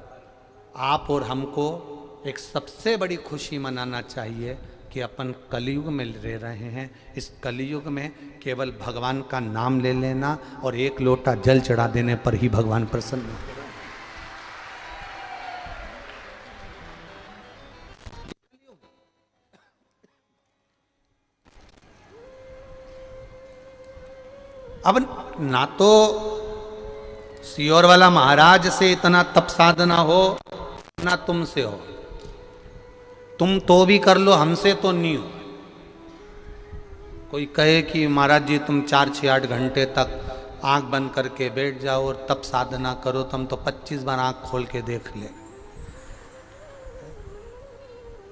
आप और हमको एक सबसे बड़ी खुशी मनाना चाहिए कि अपन कलयुग में रह रहे हैं। इस कलयुग में केवल भगवान का नाम ले लेना और एक लोटा जल चढ़ा देने पर ही भगवान प्रसन्न हो रहे हैं। अब ना तो सियोर वाला महाराज से इतना तप साधना हो, ना तुमसे हो। तुम तो भी कर लो, हमसे तो नहीं हो। कोई कहे कि महाराज जी तुम 4-6-8 घंटे तक आंख बंद करके बैठ जाओ और तप साधना करो, तुम तो 25 बार आंख खोल के देख ले,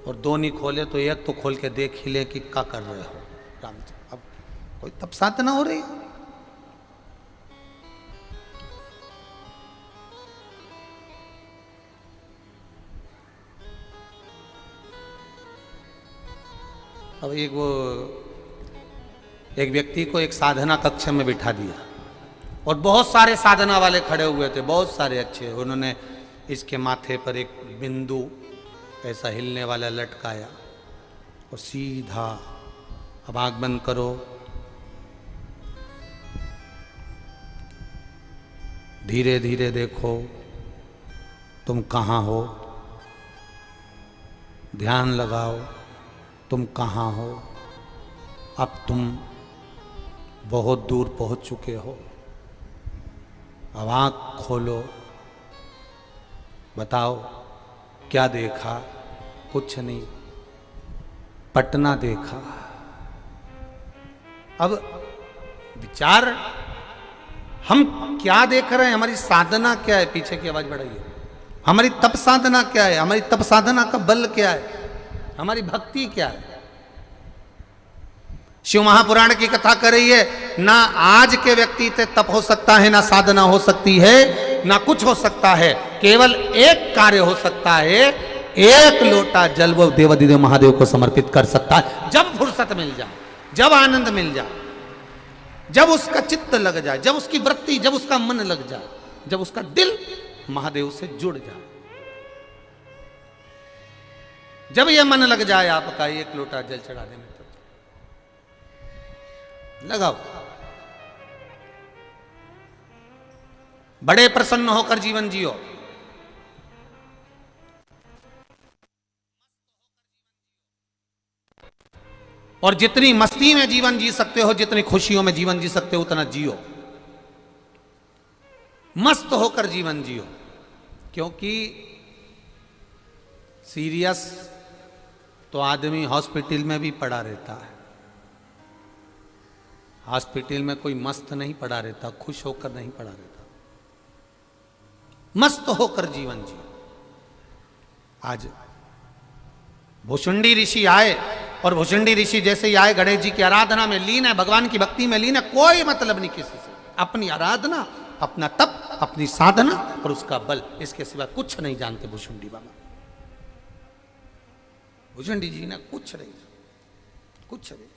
और 2 नहीं खोले तो 1 तो खोल के देख ही ले कि क्या कर रहे हो राम जी। अब कोई तप साधना हो रही है? अब एक व्यक्ति को एक साधना कक्ष में बिठा दिया, और बहुत सारे साधना वाले खड़े हुए थे, बहुत सारे अच्छे। उन्होंने इसके माथे पर एक बिंदु ऐसा हिलने वाला लटकाया, और सीधा, अब आंख बंद करो, धीरे धीरे देखो तुम कहाँ हो, ध्यान लगाओ तुम कहाँ हो। अब तुम बहुत दूर पहुंच चुके हो। अब आँख खोलो, बताओ क्या देखा? कुछ नहीं, पटना देखा। अब विचार, हम क्या देख रहे हैं? हमारी साधना क्या है? पीछे की आवाज बढ़ाइए। हमारी तप साधना क्या है? हमारी तप साधना का बल क्या है? हमारी भक्ति क्या है? शिव महापुराण की कथा कर रही है, ना आज के व्यक्ति से तप हो सकता है, ना साधना हो सकती है, ना कुछ हो सकता है। केवल एक कार्य हो सकता है, एक लोटा जल वो देवाधिदेव महादेव को समर्पित कर सकता है। जब फुर्सत मिल जाए, जब आनंद मिल जाए, जब उसका चित्त लग जाए, जब उसकी वृत्ति, जब उसका मन लग जाए, जब उसका दिल महादेव से जुड़ जाए। जब यह मन लग जाए आपका एक लोटा जल चढ़ाने में, तब लगाओ। बड़े प्रसन्न होकर जीवन जियो। और जितनी मस्ती में जीवन जी सकते हो, जितनी खुशियों में जीवन जी सकते हो, उतना जियो। मस्त होकर जीवन जियो। क्योंकि सीरियस तो आदमी हॉस्पिटल में भी पड़ा रहता है। हॉस्पिटल में कोई मस्त नहीं पड़ा रहता, खुश होकर नहीं पड़ा रहता। मस्त होकर जीवन जियो। आज भुषुंडी ऋषि आए, और भुषुंडी ऋषि जैसे ही आए, गणेश जी की आराधना में लीन है, भगवान की भक्ति में लीन है, कोई मतलब नहीं किसी से। अपनी आराधना, अपना तप, अपनी साधना और उसका बल, इसके सिवा कुछ नहीं जानते भुषुंडी बाबा। भुषुंडी जी ने कुछ नहीं, कुछ नहीं।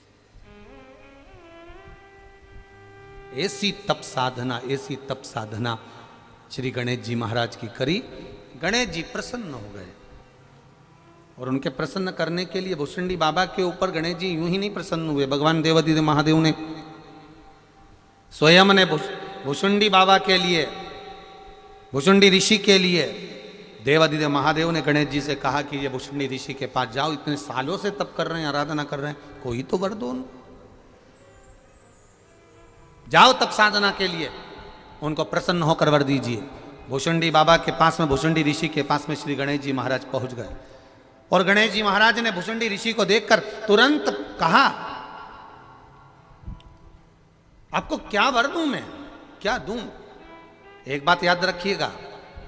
ऐसी तप साधना, ऐसी तप साधना श्री गणेश जी महाराज की करी। गणेश जी प्रसन्न हो गए, और उनके प्रसन्न करने के लिए भुषुंडी बाबा के ऊपर गणेश जी यूं ही नहीं प्रसन्न हुए। भगवान देवादिदेव महादेव ने स्वयं ने भुषुंडी बाबा के लिए, भुषुंडी ऋषि के लिए, देवादिदेव महादेव ने गणेश जी से कहा कि ये भुषुंडी ऋषि के पास जाओ, इतने सालों से तप कर रहे हैं, आराधना कर रहे हैं, कोई तो वर दो उनको। जाओ तप साधना के लिए, उनको प्रसन्न होकर वर दीजिए। भुषुंडी बाबा के पास में, भुषुंडी ऋषि के पास में श्री गणेश जी महाराज पहुंच गए। और गणेश जी महाराज ने भुषुंडी ऋषि को देखकर तुरंत कहा, आपको क्या वर दूं मैं, क्या दूं? एक बात याद रखिएगा,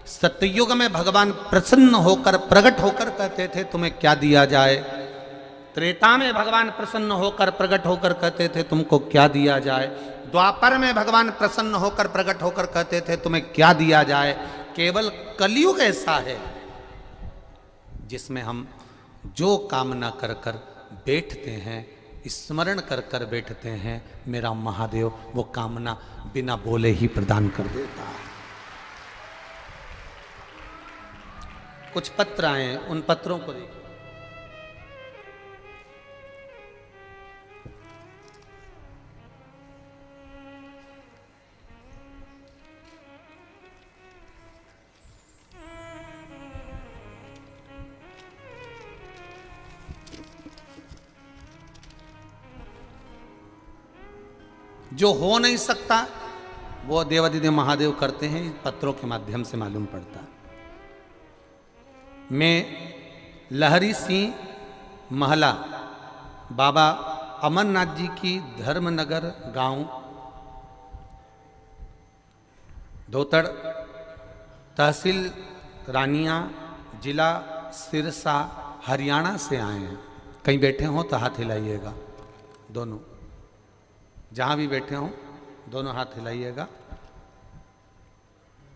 सतयुग में भगवान प्रसन्न होकर, प्रकट होकर कहते थे तुम्हें क्या दिया जाए। त्रेता में भगवान प्रसन्न होकर, प्रकट होकर कहते थे तुमको क्या दिया जाए। द्वापर में भगवान प्रसन्न होकर, प्रकट होकर कहते थे तुम्हें क्या दिया जाए। केवल कलयुग ऐसा है जिसमें हम जो कामना कर कर बैठते हैं, स्मरण कर कर बैठते हैं, मेरा महादेव वो कामना बिना बोले ही प्रदान कर देता है। कुछ पत्र आए हैं, उन पत्रों को देखिए। जो हो नहीं सकता वो देवादिदेव महादेव करते हैं, पत्रों के माध्यम से मालूम पड़ता है। मैं लहरी सिंह महला, बाबा अमरनाथ जी की धर्मनगर गांव धोतड़, तहसील रानिया, जिला सिरसा, हरियाणा से आए हैं। कहीं बैठे हो तो हाथ हिलाइएगा, दोनों जहां भी बैठे हों दोनों हाथ हिलाइएगा।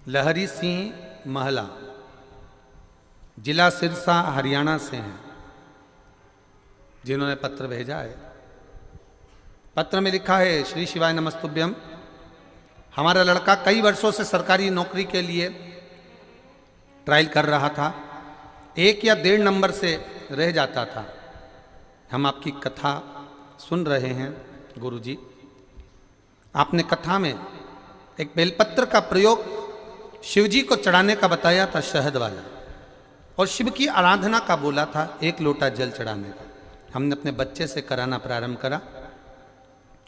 लहरी सिंह महला, जिला सिरसा, हरियाणा से हैं, जिन्होंने पत्र भेजा है। पत्र में लिखा है, श्री शिवाय नमस्तुभ्यम। हमारा लड़का कई वर्षों से सरकारी नौकरी के लिए ट्रायल कर रहा था, 1 या 1.5 नंबर से रह जाता था। हम आपकी कथा सुन रहे हैं गुरुजी। आपने कथा में एक बेलपत्र का प्रयोग शिवजी को चढ़ाने का बताया था, शहद वाला, और शिव की आराधना का बोला था, 1 लोटा जल चढ़ाने का। हमने अपने बच्चे से कराना प्रारंभ करा,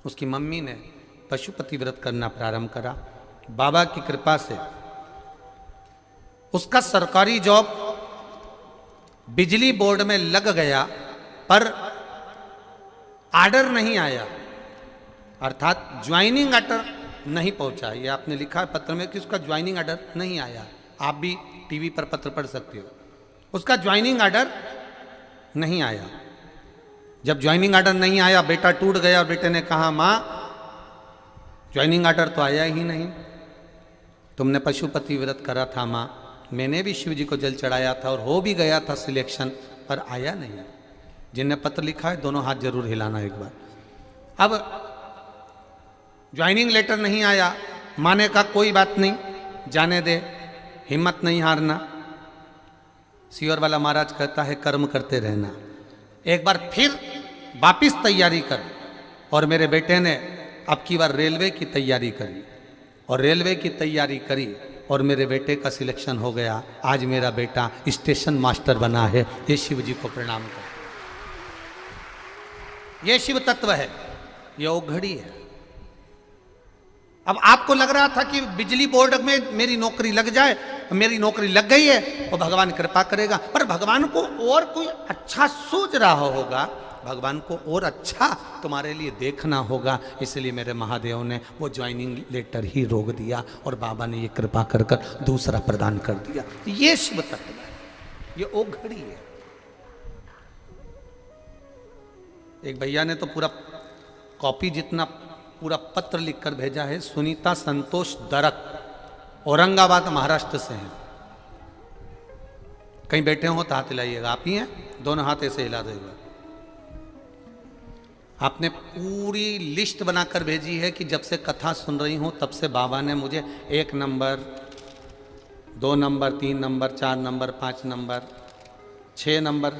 उसकी मम्मी ने पशुपति व्रत करना प्रारंभ करा। बाबा की कृपा से उसका सरकारी जॉब बिजली बोर्ड में लग गया, पर आर्डर नहीं आया, अर्थात ज्वाइनिंग आर्डर नहीं पहुंचा। ये आपने लिखा है पत्र में कि उसका ज्वाइनिंग आर्डर नहीं आया। आप भी टीवी पर पत्र पढ़ सकते हो, उसका ज्वाइनिंग आर्डर नहीं आया। जब ज्वाइनिंग आर्डर नहीं आया, बेटा टूट गया, और बेटे ने कहा, माँ ज्वाइनिंग आर्डर तो आया ही नहीं, तुमने पशुपति व्रत करा था माँ, मैंने भी शिव जी को जल चढ़ाया था और हो भी गया था सिलेक्शन, पर आया नहीं। जिनने पत्र लिखा है दोनों हाथ जरूर हिलाना एक बार। अब ज्वाइनिंग लेटर नहीं आया, माँ ने कहा कोई बात नहीं, जाने दे, हिम्मत नहीं हारना। सीहोर वाला महाराज कहता है कर्म करते रहना। एक बार फिर वापिस तैयारी कर। और मेरे बेटे ने अब की बार रेलवे की तैयारी करी और रेलवे की तैयारी करी और मेरे बेटे का सिलेक्शन हो गया। आज मेरा बेटा स्टेशन मास्टर बना है। ये शिव जी को प्रणाम कर। ये शिव तत्व है, ये ओघड़ी है। अब आपको लग रहा था कि बिजली बोर्ड में मेरी नौकरी लग जाए, मेरी नौकरी लग गई है और भगवान कृपा करेगा, पर भगवान को और कोई अच्छा सोच रहा होगा, भगवान को और अच्छा तुम्हारे लिए देखना होगा। इसलिए मेरे महादेव ने वो ज्वाइनिंग लेटर ही रोक दिया और बाबा ने ये कृपा कर कर दूसरा प्रदान कर दिया। ये शिव तत्व है, ये ओघड़ी है। एक भैया ने तो पूरा कॉपी जितना पूरा पत्र लिखकर भेजा है। सुनीता संतोष दरक, औरंगाबाद महाराष्ट्र से हैं। कहीं बैठे हो तो हाथ हिलाइएगा। आप ही हैं, दोनों हाथ ऐसे हिला देगा। आपने पूरी लिस्ट बनाकर भेजी है कि जब से कथा सुन रही हूं तब से बाबा ने मुझे 1 number, 2 number, 3 number, 4 number, 5 number, 6 number,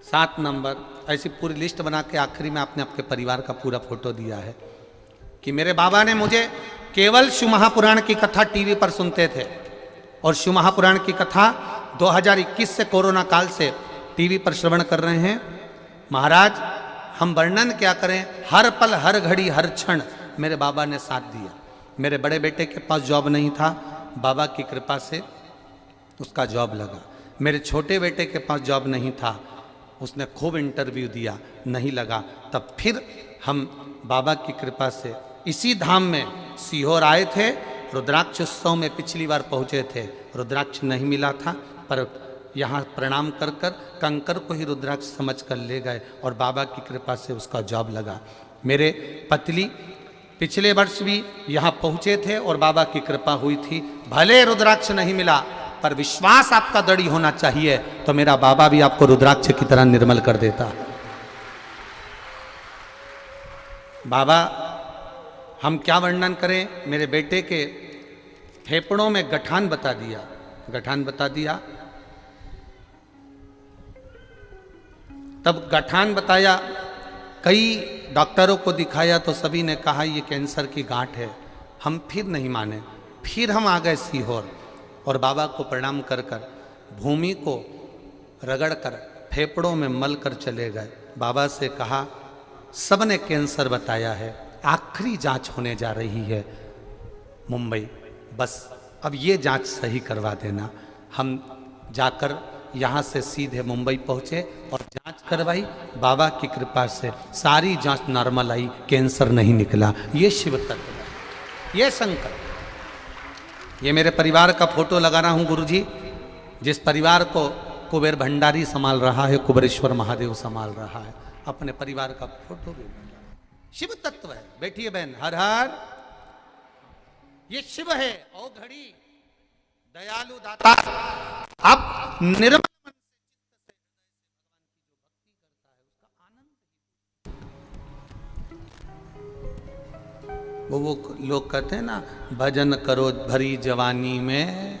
7 number, ऐसी पूरी लिस्ट बना के आखिरी में आपने आपके परिवार का पूरा फोटो दिया है कि मेरे बाबा ने मुझे केवल शिव महापुराण की कथा टीवी पर सुनते थे और शिव महापुराण की कथा 2021 से कोरोना काल से टीवी पर श्रवण कर रहे हैं। महाराज हम वर्णन क्या करें, हर पल हर घड़ी हर क्षण मेरे बाबा ने साथ दिया। मेरे बड़े बेटे के पास जॉब नहीं था, बाबा की कृपा से उसका जॉब लगा। मेरे छोटे बेटे के पास जॉब नहीं था, उसने खूब इंटरव्यू दिया, नहीं लगा। तब फिर हम बाबा की कृपा से इसी धाम में सीहोर आए थे। रुद्राक्ष उत्सव में पिछली बार पहुँचे थे, रुद्राक्ष नहीं मिला था, पर यहाँ प्रणाम कर कर कंकर को ही रुद्राक्ष समझ कर ले गए और बाबा की कृपा से उसका जॉब लगा। मेरे पतली पिछले वर्ष भी यहाँ पहुँचे थे और बाबा की कृपा हुई थी। भले रुद्राक्ष नहीं मिला पर विश्वास आपका दृढ़ होना चाहिए, तो मेरा बाबा भी आपको रुद्राक्ष की तरह निर्मल कर देता है। बाबा हम क्या वर्णन करें, मेरे बेटे के फेफड़ों में गठान बता दिया, गठान बता दिया। तब गठान बताया, कई डॉक्टरों को दिखाया तो सभी ने कहा ये कैंसर की गांठ है। हम फिर नहीं माने, फिर हम आ गए सीहोर और बाबा को प्रणाम कर कर भूमि को रगड़ कर फेफड़ों में मल कर चले गए। बाबा से कहा सबने कैंसर बताया है, आखिरी जांच होने जा रही है मुंबई, बस अब ये जांच सही करवा देना। हम जाकर यहाँ से सीधे मुंबई पहुँचे और जांच करवाई। बाबा की कृपा से सारी जांच नॉर्मल आई, कैंसर नहीं निकला। ये शिव तत्व है, ये संकल्प। ये मेरे परिवार का फोटो लगा रहा हूँ गुरुजी, जिस परिवार को कुबेर भंडारी संभाल रहा है, कुबेरेश्वर महादेव संभाल रहा है, अपने परिवार का फोटो भी शिव तत्व है। बैठिए बहन, हर हर। ये शिव है, ओ घड़ी दयालु दाता। अब निर्मल मन से वो लोग कहते हैं ना, भजन करो भरी जवानी में।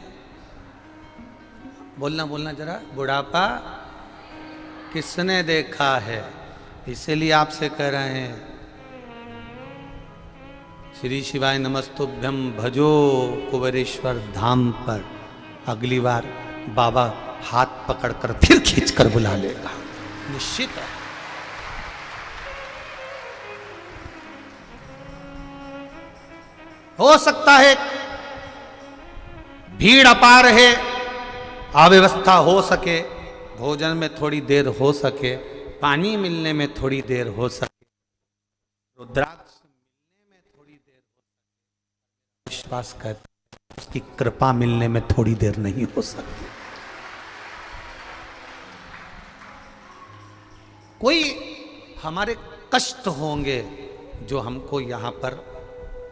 बोलना बोलना जरा, बुढ़ापा किसने देखा है, इसीलिए आपसे कह रहे हैं श्री शिवाय नमस्तुभ्यम भजो कुबेरेश्वर धाम पर। अगली बार बाबा हाथ पकड़कर फिर खींचकर बुला लेगा, निश्चित है। हो सकता है भीड़ अपार है, अव्यवस्था हो सके, भोजन में थोड़ी देर हो सके, पानी मिलने में थोड़ी देर हो सके, रुद्राक्ष मिलने में थोड़ी देर हो सके, विश्वास करता उसकी कृपा मिलने में थोड़ी देर नहीं हो सकती। कोई हमारे कष्ट होंगे जो हमको यहाँ पर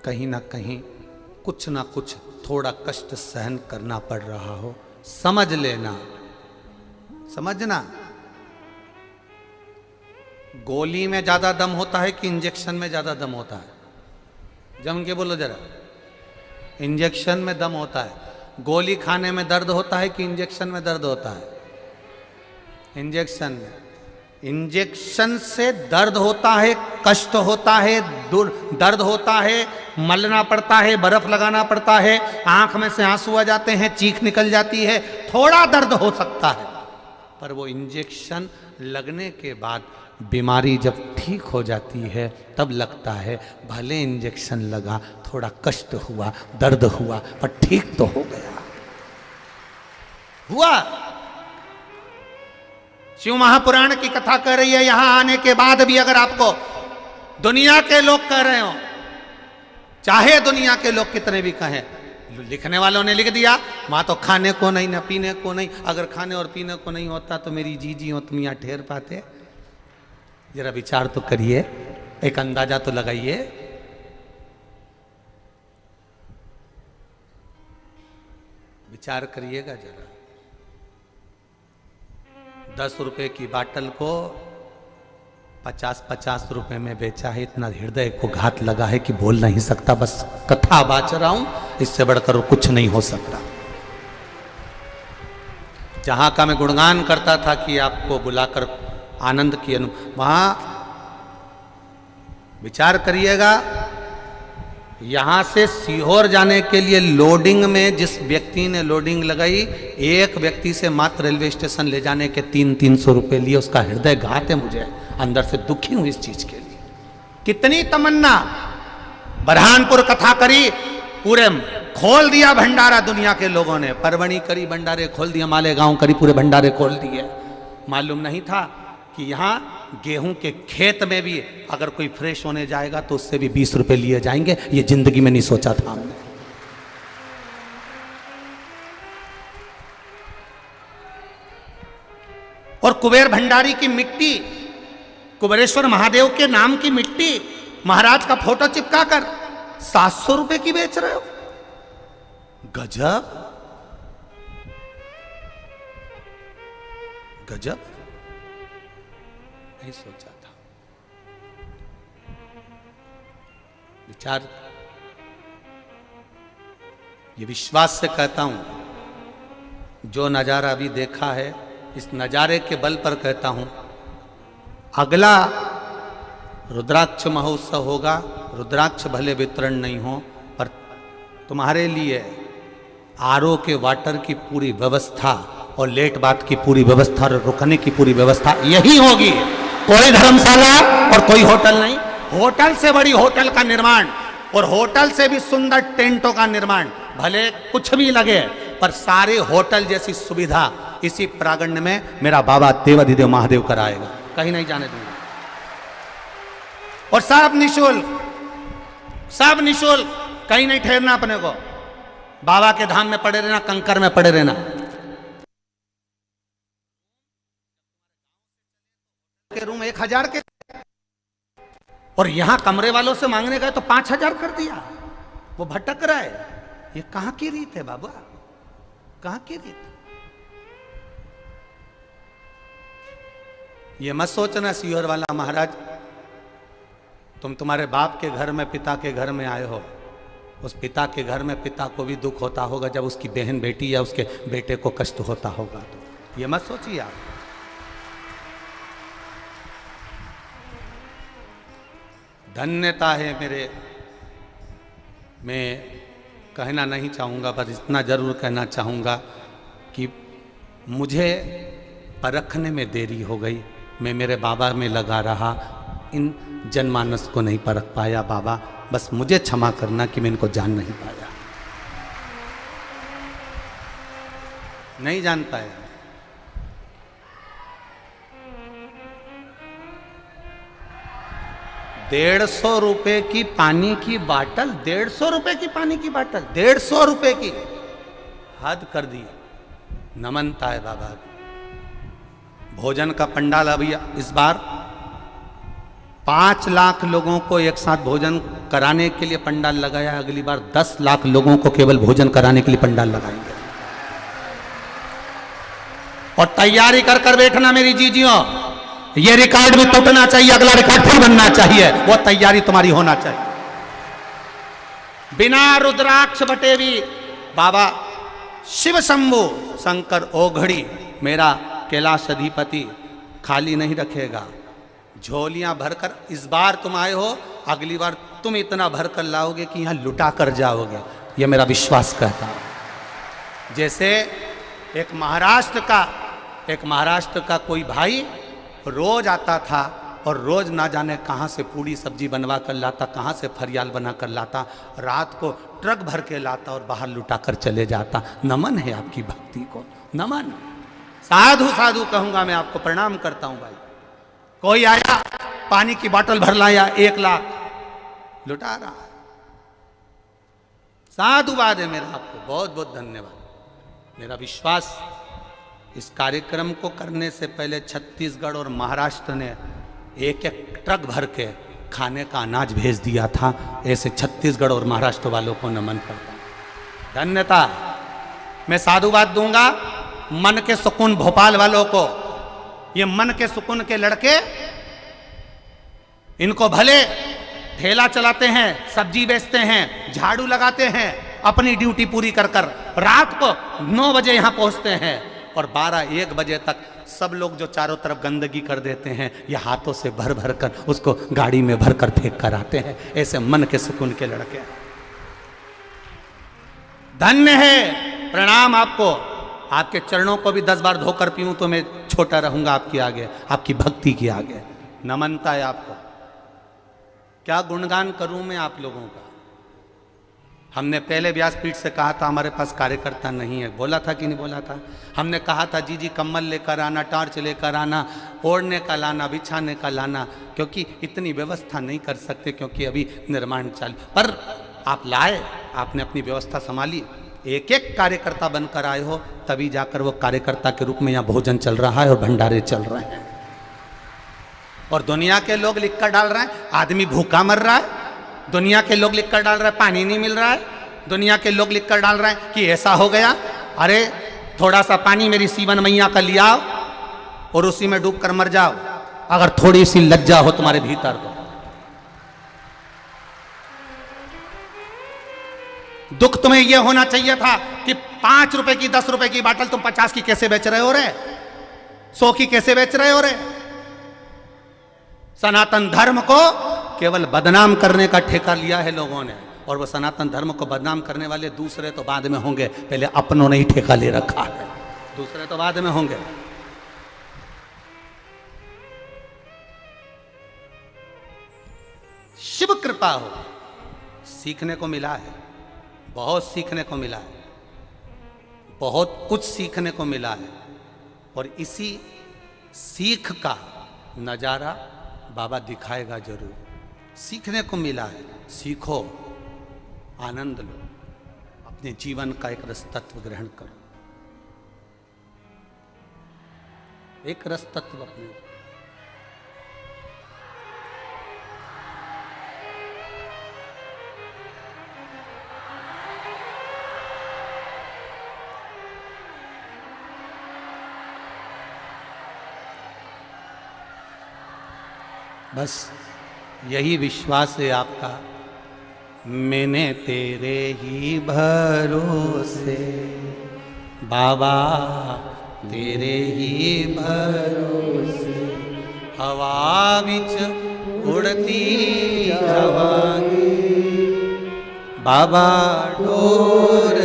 कहीं ना कहीं कुछ ना कुछ थोड़ा कष्ट सहन करना पड़ रहा हो, समझ लेना, समझना। गोली में ज्यादा दम होता है कि इंजेक्शन में ज्यादा दम होता है? जम के बोलो जरा। इंजेक्शन में दम होता है। गोली खाने में दर्द होता है कि इंजेक्शन में दर्द होता है? इंजेक्शन में। इंजेक्शन से दर्द होता है, कष्ट होता है, दर्द होता है, मलना पड़ता है, बर्फ लगाना पड़ता है, आंख में से आंसू आ जाते हैं, चीख निकल जाती है, थोड़ा दर्द हो सकता है। पर वो इंजेक्शन लगने के बाद बीमारी जब ठीक हो जाती है तब लगता है भले इंजेक्शन लगा, थोड़ा कष्ट हुआ, दर्द हुआ, पर ठीक तो हो गया। हुआ। शिव महापुराण की कथा कह रही है, यहां आने के बाद भी अगर आपको दुनिया के लोग कह रहे हो, चाहे दुनिया के लोग कितने भी कहें, लिखने वालों ने लिख दिया वहां तो खाने को नहीं ना पीने को नहीं। अगर खाने और पीने को नहीं होता तो मेरी जीजी हो तुम यहां ठहर पाते? जरा विचार तो करिए, एक अंदाजा तो लगाइए। विचार करिएगा जरा। 10 रुपए की बाटल को 50-50 रुपए में बेचा है। इतना हृदय को घात लगा है कि बोल नहीं सकता, बस कथा बाच रहा हूं, इससे बढ़कर कुछ नहीं हो सकता। जहां का मैं गुणगान करता था कि आपको बुलाकर आनंद की वहां विचार करिएगा, यहां से सीहोर जाने के लिए लोडिंग में जिस व्यक्ति ने लोडिंग लगाई, एक व्यक्ति से मात्र रेलवे स्टेशन ले जाने के 300-300 रुपए लिए। उसका हृदय घात है, मुझे अंदर से दुखी हूं इस चीज के लिए। कितनी तमन्ना। बरहानपुर कथा करी, पूरे खोल दिया भंडारा दुनिया के लोगों ने। परवणी करी, भंडारे खोल दिया, मालेगांव करी, पूरे भंडारे खोल दिए। मालूम नहीं था कि यहां गेहूं के खेत में भी अगर कोई फ्रेश होने जाएगा तो उससे भी 20 रुपए लिए जाएंगे। ये जिंदगी में नहीं सोचा था हमने। और कुबेर भंडारी की मिट्टी, कुबेरेश्वर महादेव के नाम की मिट्टी, महाराज का फोटो चिपका कर 700 रुपए की बेच रहे हो। गजब, गजब, नहीं सोचा था। विचार, ये विश्वास से कहता हूं, जो नजारा अभी देखा है, इस नजारे के बल पर कहता हूं, अगला रुद्राक्ष महोत्सव होगा, रुद्राक्ष भले वितरण नहीं हो, पर तुम्हारे लिए आरओ के वाटर की पूरी व्यवस्था और लेट बात की पूरी व्यवस्था और रुकने की पूरी व्यवस्था यही होगी। कोई धर्मशाला और कोई होटल नहीं। होटल से बड़ी होटल का निर्माण और होटल से भी सुंदर टेंटों का निर्माण, भले कुछ भी लगे, पर सारे होटल जैसी सुविधा इसी प्रांगण में मेरा बाबा देवाधिदेव महादेव कराएगा। कहीं नहीं जाने दूंगा। और सब निःशुल्क, सब निःशुल्क, कहीं नहीं ठहरना अपने को। बाबा के धाम में पड़े रहना, कंकर में पड़े रहना। के रूम 1000 के, और यहां कमरे वालों से मांगने गए तो 5000 कर दिया। वो भटक रहा है। ये कहां की रीत है बाबा, कहां की रीत? ये मत सोचना सीहोर वाला महाराज, तुम तुम्हारे बाप के घर में, पिता के घर में आए हो। उस पिता के घर में पिता को भी दुख होता होगा जब उसकी बहन बेटी या उसके बेटे को कष्ट होता होगा। तो ये मत सोचिए आप। धन्यता है मेरे, मैं कहना नहीं चाहूँगा, पर इतना जरूर कहना चाहूँगा कि मुझे परखने में देरी हो गई। मैं मेरे बाबा में लगा रहा, इन जनमानस को नहीं परख पाया। बाबा बस मुझे क्षमा करना कि मैं इनको जान नहीं पाया, नहीं जान पाया। ₹150 की पानी की बाटल, 150 रुपए की पानी की बाटल, 150 रुपए की, हद कर दी। नमनता है बाबा। भोजन का पंडाल अभी इस बार 5 लाख लोगों को एक साथ भोजन कराने के लिए पंडाल लगाया। अगली बार 10 लाख लोगों को केवल भोजन कराने के लिए पंडाल लगाएंगे। और तैयारी कर कर बैठना मेरी जीजियों, ये रिकॉर्ड भी टूटना चाहिए, अगला रिकॉर्ड फिर बनना चाहिए। वो तैयारी तुम्हारी होना चाहिए। बिना रुद्राक्ष बटे भी बाबा शिव शंभु शंकर ओघड़ी मेरा कैलाश अधिपति खाली नहीं रखेगा। झोलियां भरकर इस बार तुम आए हो, अगली बार तुम इतना भरकर लाओगे कि यहां लुटा कर जाओगे, यह मेरा विश्वास कहता है। जैसे एक महाराष्ट्र का कोई भाई रोज आता था और रोज ना जाने कहाँ से पूड़ी सब्जी बनवा कर लाता, कहाँ से फरियाल बना कर लाता, रात को ट्रक भर के लाता और बाहर लुटा कर चले जाता। नमन है आपकी भक्ति को, नमन। साधु साधु कहूंगा मैं आपको, प्रणाम करता हूं भाई। कोई आया पानी की बोतल भर लाया 1 लाख लुटा रहा, साधुवाद है मेरा आपको, बहुत बहुत धन्यवाद। मेरा विश्वास इस कार्यक्रम को करने से पहले छत्तीसगढ़ और महाराष्ट्र ने एक ट्रक भर के खाने का अनाज भेज दिया था। ऐसे छत्तीसगढ़ और महाराष्ट्र वालों को नमन करता हूं, धन्यता। मैं साधुवाद दूंगा मन के सुकून भोपाल वालों को। ये मन के सुकून के लड़के, इनको भले ठेला चलाते हैं, सब्जी बेचते हैं, झाड़ू लगाते हैं, अपनी ड्यूटी पूरी कर कर रात को 9 बजे यहां पहुंचते हैं और 12-1 बजे तक सब लोग जो चारों तरफ गंदगी कर देते हैं, ये हाथों से भर भर कर उसको गाड़ी में भर कर फेंक कर आते हैं। ऐसे मन के सुकून के लड़के, धन्य है। प्रणाम आपको, आपके चरणों को भी 10 बार धोकर पीऊं तो मैं छोटा रहूंगा आपके आगे, आपकी भक्ति के आगे। नमनता है आपको। क्या गुणगान करूं मैं आप लोगों का। हमने पहले व्यासपीठ से कहा था हमारे पास कार्यकर्ता नहीं है, बोला था कि नहीं बोला था। हमने कहा था जी कम्बल लेकर आना, टॉर्च लेकर आना, ओढ़ने का लाना, बिछाने का लाना, क्योंकि इतनी व्यवस्था नहीं कर सकते क्योंकि अभी निर्माण चालू। पर आप लाए, आपने अपनी व्यवस्था संभाली, एक एक कार्यकर्ता बनकर आए हो, तभी जाकर वो कार्यकर्ता के रूप में यहाँ भोजन चल रहा है और भंडारे चल रहे हैं। और दुनिया के लोग लिख कर डाल रहे हैं आदमी भूखा मर रहा है, दुनिया के लोग लिख कर डाल रहे हैं पानी नहीं मिल रहा है, दुनिया के लोग लिख कर डाल रहे हैं कि ऐसा हो गया। अरे थोड़ा सा पानी मेरी सीवन मैया का लिया और उसी में डूब कर मर जाओ, अगर थोड़ी सी लज्जा हो तुम्हारे भीतर तो। दुख तुम्हें यह होना चाहिए था कि 5 रुपए की 10 रुपए की बाटल तुम 50 की कैसे बेच रहे हो रे, 100 की कैसे बेच रहे हो रे। सनातन धर्म को केवल बदनाम करने का ठेका लिया है लोगों ने, और वो सनातन धर्म को बदनाम करने वाले दूसरे तो बाद में होंगे, पहले अपनों ने ही ठेका ले रखा है, दूसरे तो बाद में होंगे। शिव कृपा हो, सीखने को मिला है, बहुत सीखने को मिला है, बहुत कुछ सीखने को मिला है। और इसी सीख का नजारा बाबा दिखाएगा जरूर। सीखने को मिला है, सीखो, आनंद लो, अपने जीवन का एक रस तत्व ग्रहण करो, एक रस तत्व अपने। बस यही विश्वास है आपका, मैंने तेरे ही भरोसे बाबा, तेरे ही भरोसे हवा विच उड़ती जावांगी बाबा, डोर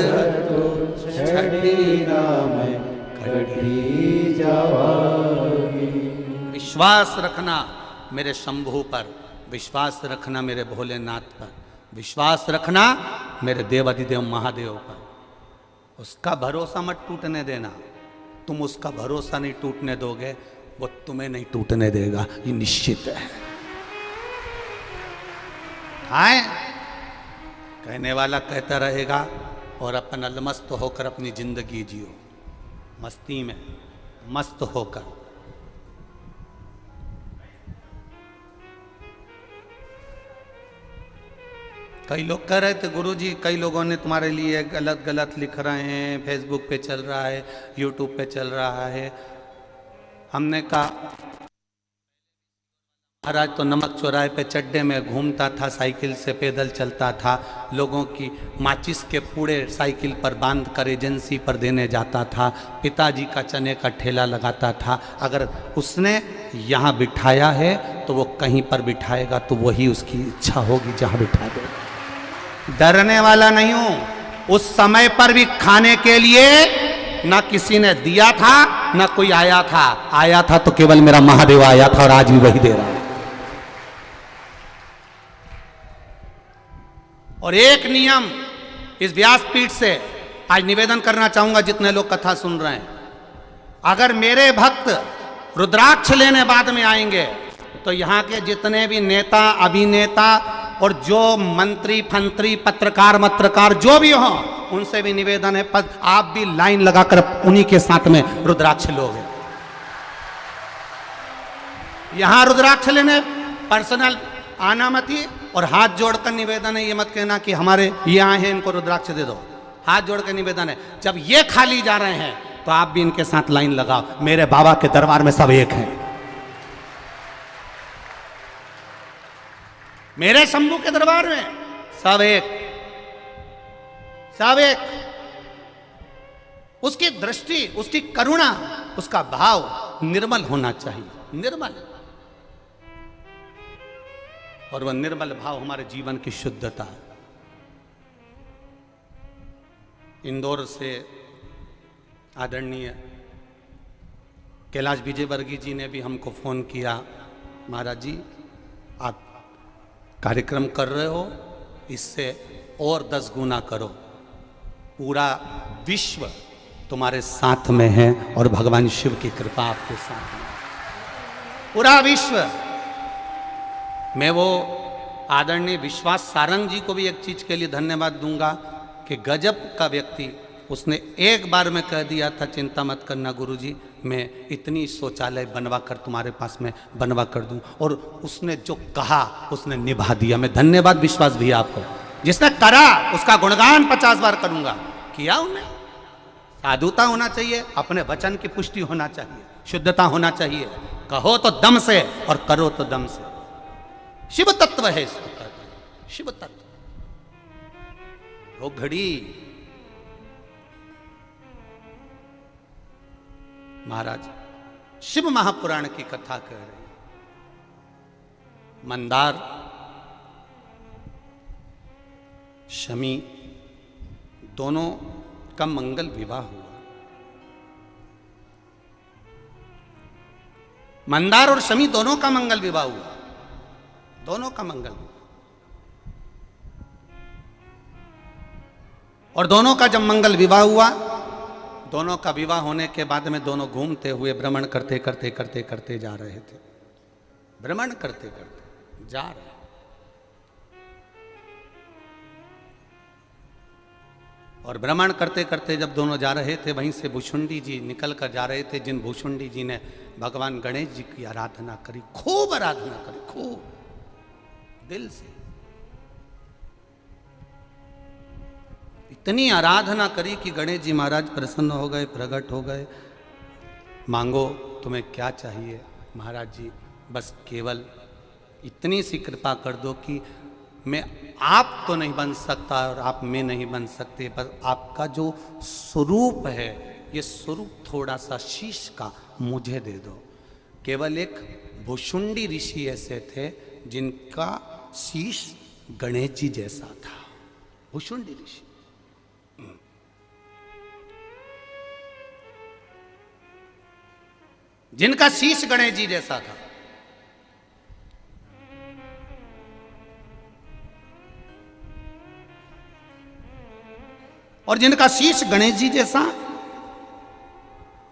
तो छड़ी ना मैं कढ़ी जावांगी। विश्वास रखना मेरे शंभू पर, विश्वास रखना मेरे भोलेनाथ पर, विश्वास रखना मेरे देवाधिदेव महादेव पर। उसका भरोसा मत टूटने देना, तुम उसका भरोसा नहीं टूटने दोगे, वो तुम्हें नहीं टूटने देगा, ये निश्चित है। आए कहने वाला कहता रहेगा और अपन अलमस्त होकर अपनी जिंदगी जियो, मस्ती में मस्त होकर। कई लोग कह रहे थे गुरुजी, कई लोगों ने तुम्हारे लिए गलत गलत लिख रहे हैं, फेसबुक पे चल रहा है, यूट्यूब पे चल रहा है। हमने कहा महाराज तो नमक चौराहे पे चड्डे में घूमता था, साइकिल से पैदल चलता था, लोगों की माचिस के पूड़े साइकिल पर बांध कर एजेंसी पर देने जाता था, पिताजी का चने का ठेला लगाता था। अगर उसने यहाँ बिठाया है तो वो कहीं पर बिठाएगा तो वही उसकी इच्छा होगी जहाँ बिठा देगा। डरने वाला नहीं हूँ। उस समय पर भी खाने के लिए ना किसी ने दिया था ना कोई आया था। आया था तो केवल मेरा महादेव आया था और आज भी वही दे रहा है। और एक नियम इस व्यासपीठ से आज निवेदन करना चाहूंगा जितने लोग कथा सुन रहे हैं, अगर मेरे भक्त रुद्राक्ष लेने बाद में आएंगे तो यहाँ के जितने भी नेता अभिनेता और जो मंत्री फंत्री पत्रकार जो भी हो उनसे भी निवेदन है, आप भी लाइन लगाकर उन्हीं के साथ में रुद्राक्ष लोगे। यहां रुद्राक्ष लेने पर्सनल आना मत ही, और हाथ जोड़कर निवेदन है, ये मत कहना कि हमारे ये आए हैं इनको रुद्राक्ष दे दो। हाथ जोड़कर निवेदन है, जब ये खाली जा रहे हैं तो आप भी इनके साथ लाइन लगाओ। मेरे बाबा के दरबार में सब एक हैं। मेरे शंभू के दरबार में सब एक, सब एक। उसकी दृष्टि, उसकी करुणा, उसका भाव निर्मल होना चाहिए, निर्मल। और वह निर्मल भाव हमारे जीवन की शुद्धता। इंदौर से आदरणीय कैलाश विजयवर्गीय जी ने भी हमको फोन किया, महाराज जी आप कार्यक्रम कर रहे हो, इससे और 10 गुना करो। पूरा विश्व तुम्हारे साथ में है और भगवान शिव की कृपा आपके साथ है, पूरा विश्व। मैं वो आदरणीय विश्वास सारंग जी को भी एक चीज के लिए धन्यवाद दूंगा कि गजब का व्यक्ति, उसने एक बार में कह दिया था चिंता मत करना गुरुजी, मैं इतनी शौचालय बनवा कर तुम्हारे पास में बनवा कर दूं। और उसने जो कहा उसने निभा दिया। मैं धन्यवाद विश्वास भैया आपको, जिसने करा उसका गुणगान 50 बार करूंगा। किया उन्हें। साधुता होना चाहिए, अपने वचन की पुष्टि होना चाहिए, शुद्धता होना चाहिए। कहो तो दम से और करो तो दम से। शिव तत्व है इसको कहते हैं, शिव तत्व। वो घड़ी महाराज शिव महापुराण की कथा कह रहे हैं। मंदार शमी दोनों का मंगल विवाह हुआ। मंदार और शमी दोनों का मंगल विवाह हुआ, दोनों का मंगल विवाह। और दोनों का जब मंगल विवाह हुआ, दोनों का विवाह होने के बाद में दोनों घूमते हुए भ्रमण करते करते करते करते जा रहे थे। भ्रमण करते करते जा रहे। और भ्रमण करते करते जब दोनों जा रहे थे, वहीं से भुषुंडी जी निकल कर जा रहे थे, जिन भुषुंडी जी ने भगवान गणेश जी की आराधना करी, खूब आराधना करी, खूब दिल से। इतनी आराधना करी कि गणेश जी महाराज प्रसन्न हो गए, प्रकट हो गए। मांगो तुम्हें क्या चाहिए महाराज जी, बस केवल इतनी सी कृपा कर दो कि मैं आप तो नहीं बन सकता और आप में नहीं बन सकते, पर आपका जो स्वरूप है, ये स्वरूप थोड़ा सा शीश का मुझे दे दो। केवल एक भुषुंडी ऋषि ऐसे थे जिनका शीश गणेश जी जैसा था। भुषुंडी ऋषि, जिनका शीश गणेश जी जैसा था। और जिनका शीश गणेश जी जैसा।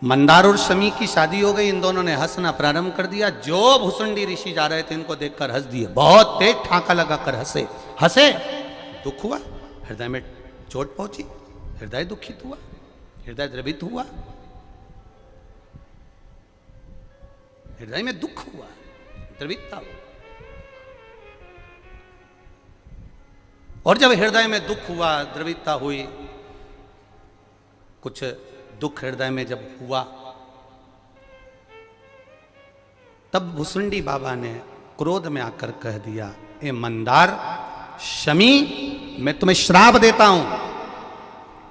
मंदार और शमी की शादी हो गई, इन दोनों ने हंसना प्रारंभ कर दिया। जो भुसुंडी ऋषि जा रहे थे इनको देखकर हंस दिए, बहुत तेज ठाका लगाकर हंसे। हंसे, दुख हुआ, हृदय में चोट पहुंची, हृदय दुखित हुआ, हृदय द्रवित हुआ, हृदय में दुख हुआ, द्रवितता हुआ। और जब हृदय में दुख हुआ, द्रवितता हुई, कुछ दुख हृदय में जब हुआ, तब भुसुंडी बाबा ने क्रोध में आकर कह दिया, ए मंदार, शमी, मैं तुम्हें श्राप देता हूं,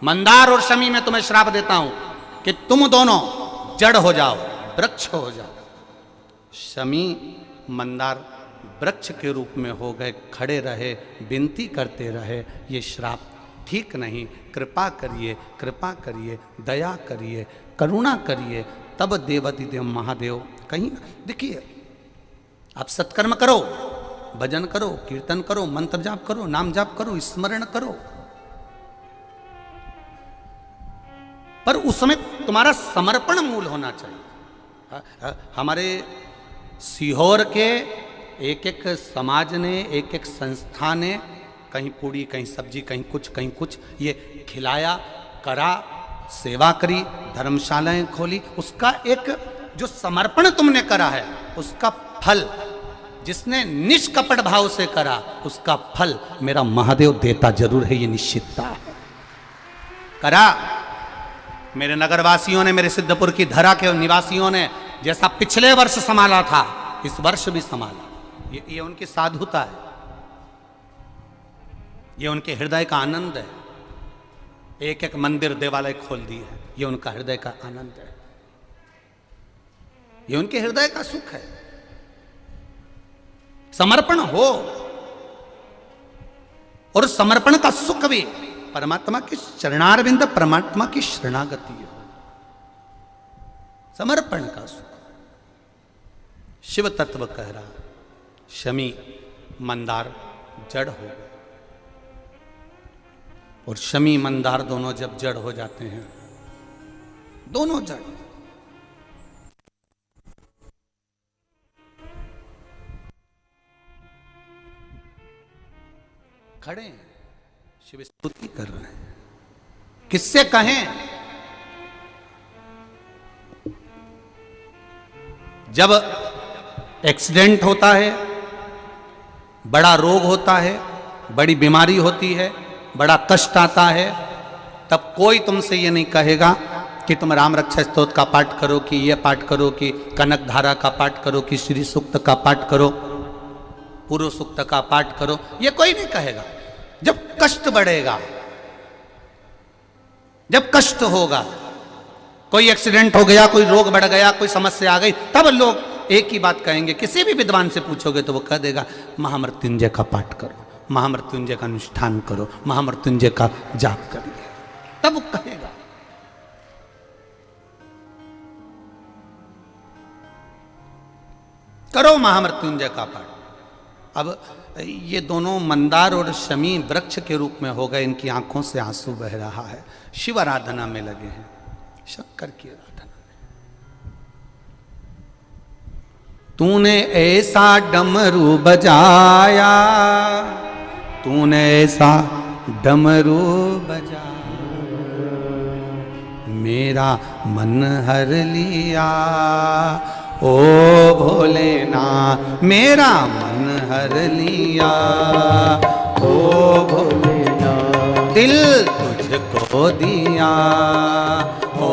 मंदार और शमी मैं तुम्हें श्राप देता हूं कि तुम दोनों जड़ हो जाओ, वृक्ष हो जाओ। शमी मंदार वृक्ष के रूप में हो गए, खड़े रहे, विनती करते रहे, ये श्राप ठीक नहीं, कृपा करिए, कृपा करिए, दया करिए, करुणा करिए। तब देवाधिदेव महादेव कहीं, देखिए, आप सत्कर्म करो, भजन करो, कीर्तन करो, मंत्र जाप करो, नाम जाप करो, स्मरण करो, पर उसमें तुम्हारा समर्पण मूल होना चाहिए। हमारे सीहोर के एक एक समाज ने, एक एक संस्था ने कहीं पूड़ी, कहीं सब्जी, कहीं कुछ ये खिलाया, करा, सेवा करी, धर्मशालाएं खोली। उसका एक जो समर्पण तुमने करा है, उसका फल, जिसने निष्कपट भाव से करा, उसका फल मेरा महादेव देता जरूर है, ये निश्चितता है। करा, मेरे नगरवासियों ने, मेरे सिद्धपुर की धरा के निवासियों ने जैसा पिछले वर्ष संभाला था, इस वर्ष भी संभाला। ये उनकी साधुता है, ये उनके हृदय का आनंद है। एक एक मंदिर, देवालय खोल दिए है, ये उनका हृदय का आनंद है, ये उनके हृदय का सुख है। समर्पण हो, और समर्पण का सुख भी परमात्मा के चरणारविंद, परमात्मा की शरणागति हो, समर्पण का सुख। शिव तत्व कह रहा, शमी मंदार जड़ हो गए, और शमी मंदार दोनों जब जड़ हो जाते हैं, दोनों जड़, खड़े हैं, शिव स्तुति कर रहे हैं। किससे कहें? जब एक्सीडेंट होता है, बड़ा रोग होता है, बड़ी बीमारी होती है, बड़ा कष्ट आता है, तब कोई तुमसे ये नहीं कहेगा कि तुम राम रक्षा स्तोत्र का पाठ करो, कि ये पाठ करो, कि कनक धारा का पाठ करो, कि श्री सूक्त का पाठ करो, पूर्व सूक्त का पाठ करो। ये कोई नहीं कहेगा। जब कष्ट बढ़ेगा, जब कष्ट होगा, कोई एक्सीडेंट हो गया, कोई रोग बढ़ गया, कोई समस्या आ गई, तब लोग एक ही बात कहेंगे। किसी भी विद्वान से पूछोगे तो वो कह देगा, महामृत्युंजय का पाठ करो, महामृत्युंजय का अनुष्ठान करो, महामृत्युंजय का जाप करिए, तब वो कहेगा। करो महामृत्युंजय का पाठ। अब ये दोनों मंदार और शमी वृक्ष के रूप में हो गए, इनकी आंखों से आंसू बह रहा है, शिव आराधना में लगे हैं, शंकर की आराधना में। तूने ऐसा डमरू बजाया, तूने ऐसा डमरू बजाया, मेरा मन हर लिया, ओ भोलेनाथ मेरा मन हर लिया, ओ भोलेनाथ दिल तुझको दिया, ओ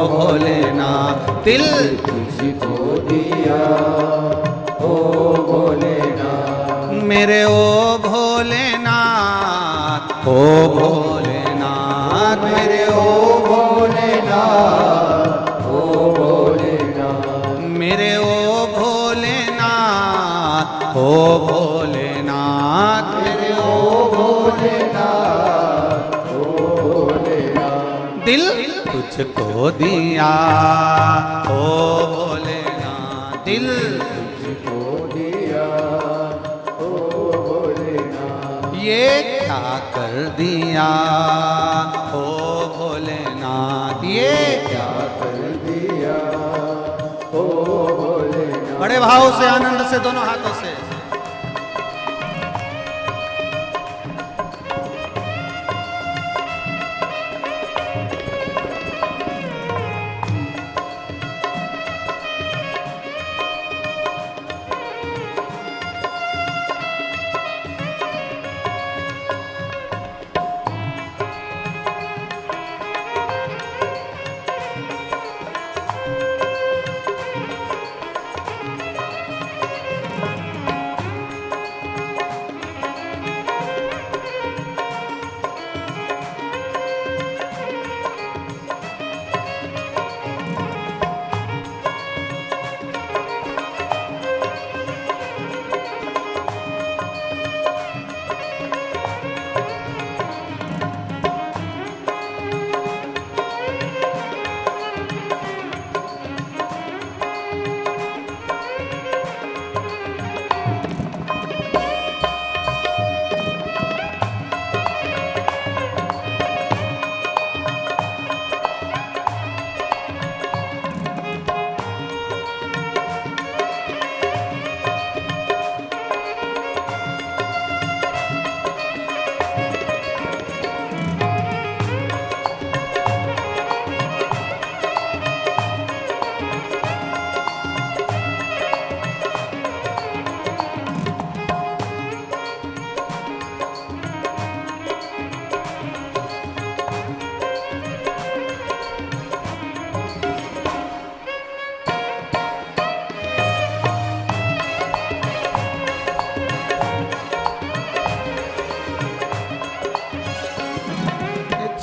भोलेनाथ दिल तुझको दिया, ओ भोलेनाथ मेरे ओ भोलेनाथ, ओ भोलेनाथ मेरे ओ भोलेनाथ, ओ भोलेनाथ मेरे ओ भोलेनाथ, ओ भोलेनाथ मेरे ओ भोलेनाथ, ओ भोलेनाथ दिल तुझको दिया, ओ भोलेनाथ दिल तुझको दिया, ओ भोलेनाथ ये क्या कर दिया, ओ भोलेनाथ ये क्या कर दिया, ओ भोलेनाथ। बड़े भाव से, आनंद से, दोनों हाथों से।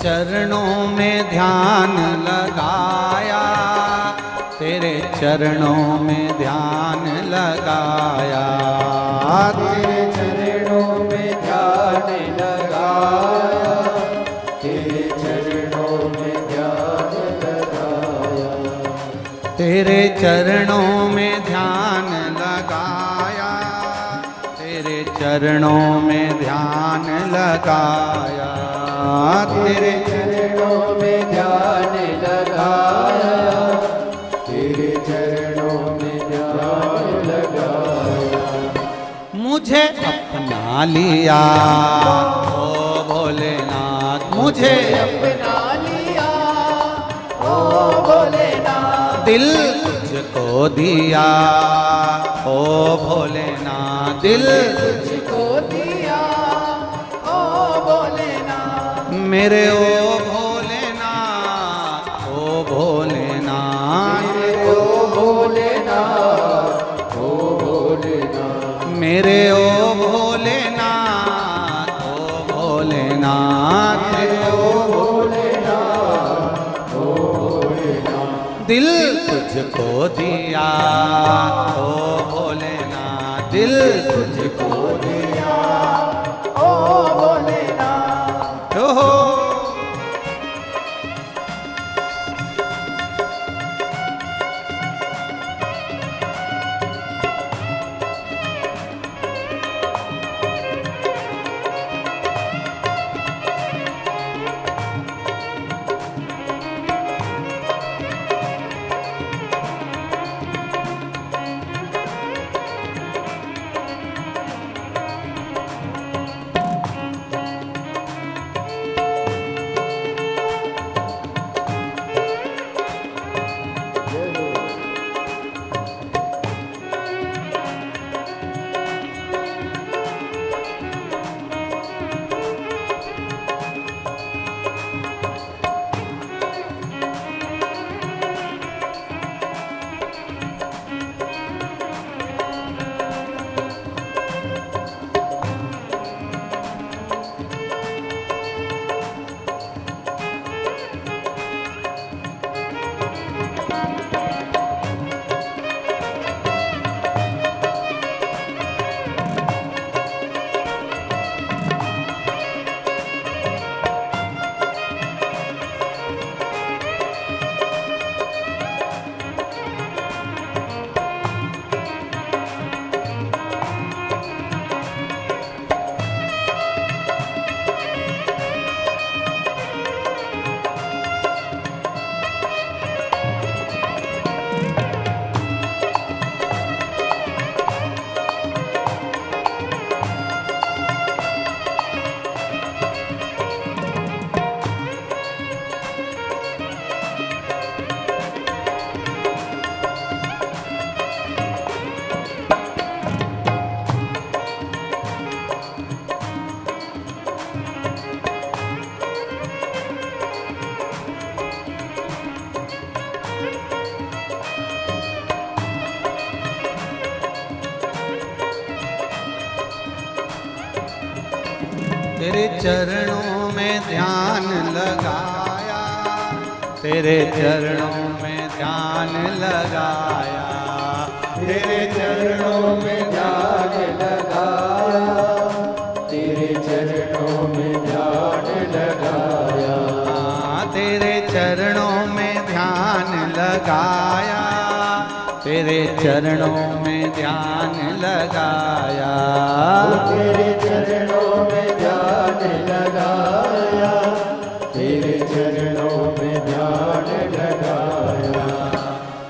चरणों में ध्यान लगाया, तेरे चरणों में ध्यान लगाया, तेरे चरणों में ध्यान लगाया, तेरे चरणों में ध्यान लगाया, तेरे चरणों में ध्यान लगाया, तेरे चरणों में ध्यान लगाया, तेरे चरणों में ध्यान लगाया, तेरे चरणों में ध्यान लगाया। मुझे अपना लिया ओ भोलेनाथ, मुझे अपना लिया ओ भोलेनाथ, दिल तुझको दिया ओ भोलेनाथ, दिल तुझको दिया ओ भोलेनाथ, मेरे ओ भोलेनाथ, ओ भोलेनाथ, ओ भोलेनाथ, ओ भोलेनाथ, मेरे ओ भोलेनाथ, ओ भोलेनाथ, ओ भोलेनाथ, ओ भोलेनाथ, दिल तुझको दिया ओ भोलेनाथ, दिल तुझको दिया ओ भोलेनाथ। ओहो। तेरे चरणों में ध्यान लगाया, तेरे चरणों में ध्यान लगाया, तेरे चरणों में ध्यान लगाया, तेरे चरणों में ध्यान लगाया, तेरे चरणों में ध्यान लगाया, तेरे चरणों में ध्यान लगाया, तेरे चरणों में ध्यान लगाया, तेरे चरणों में ध्यान लगाया।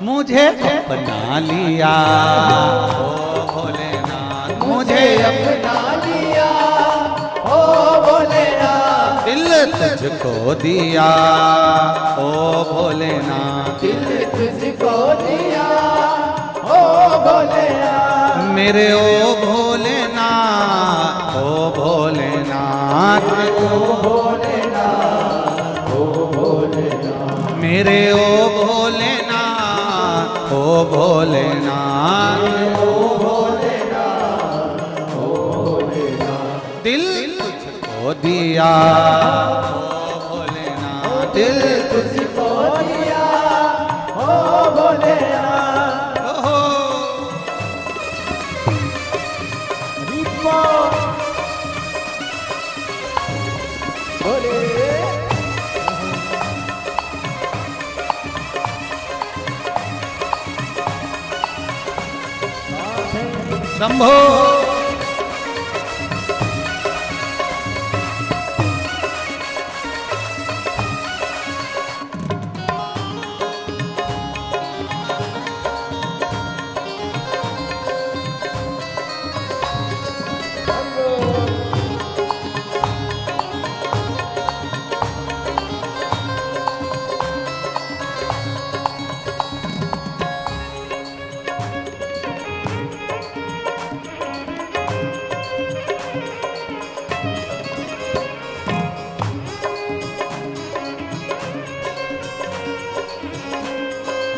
मुझे अपना लिया ओ भोलेनाथ, मुझे अपना लिया ओ भोलेनाथ, दिल तुझको दिया ओ भोलेनाथ, दिल तुझको दिया ओ भोलेनाथ, मेरे ओ भोलेनाथ, ओ भोलेनाथ, ओ भोलेनाथ, ओ भोलेनाथ, मेरे ओ भोलेनाथ, ओ भोलेनाथ, ओ भोलेनाथ, ओ भोलेनाथ, दिल तुझको दिया ओ दिल तुझको दिया हो भोलेनाथ। ओहो दीपो भोले शंभो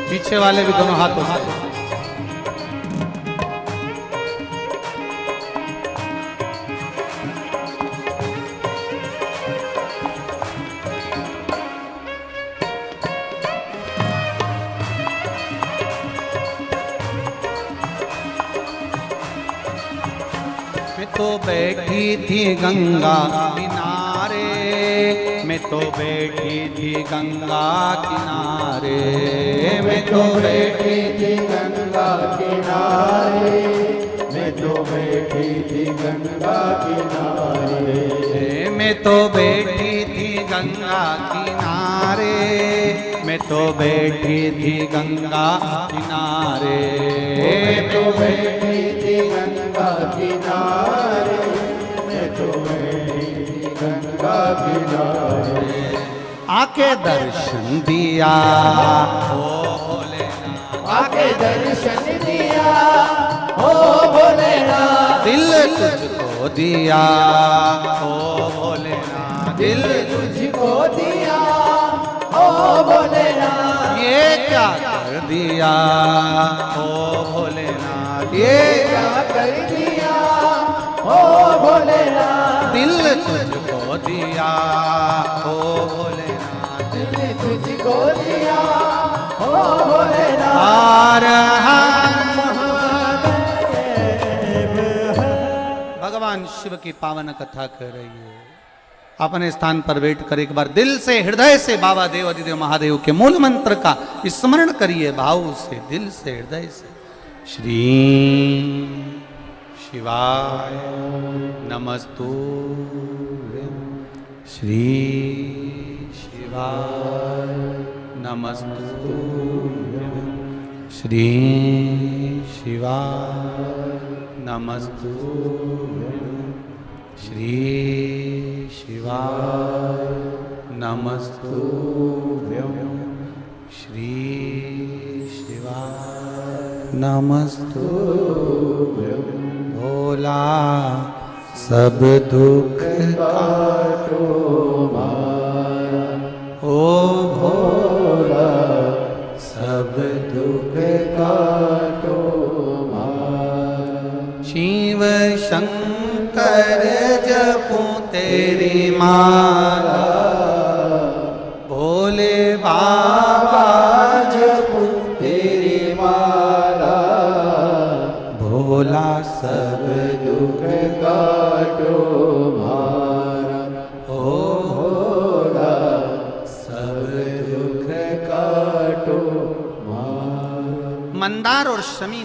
पीछे वाले भी दोनों हाथों से मैं तो बैठी थी गंगा किनारे, मैं तो बैठी थी गंगा किनारे, मैं तो बैठी थी गंगा किनारे, मैं तो बैठी थी गंगा किनारे, मैं तो बैठी थी गंगा किनारे, मैं तो बैठी थी गंगा किनारे, मैं तो बैठी थी गंगा किनारे, मैं तो बैठी थी गंगा किनारे। आके दर्शन दिया ओ भोलेनाथ, आके दर्शन दिया हो भोलेनाथ, दिल तुझको दिया ओ भोलेनाथ, दिल तुझको दिया हो भोलेनाथ। ये क्या कर दिया ओ भोलेनाथ, ये क्या कर दिया हो भोलेनाथ, दिल तुझको दिया ओ भोलेनाथ, दिल तुझको दिया हो भोलेनाथ। हर हर भगवान शिव की पावन कथा कर रही है। अपने स्थान पर बैठ कर एक बार दिल से हृदय से बाबा देव अधिदेव महादेव के मूल मंत्र का स्मरण करिए, भाव से, दिल से, हृदय से। श्री शिवाय नमस्तुभ्यं, श्री शिवाय नमस्तुभ्यं, श्री शिवाय नमस्तुभ्यं, श्री शिवाय नमस्तुभ्यं, श्री शिवाय नमस्तुभ्यं। भोला सब दुख काटो मारा, ओ भोला सब दुख काटो मारा। शिव शंकर जपूं तेरी माला, भोले बाबा जपूं तेरी माला, भोला सब दुख काटो मारा। ओ भोला सब दुख काटो मारा। मंदार और शमी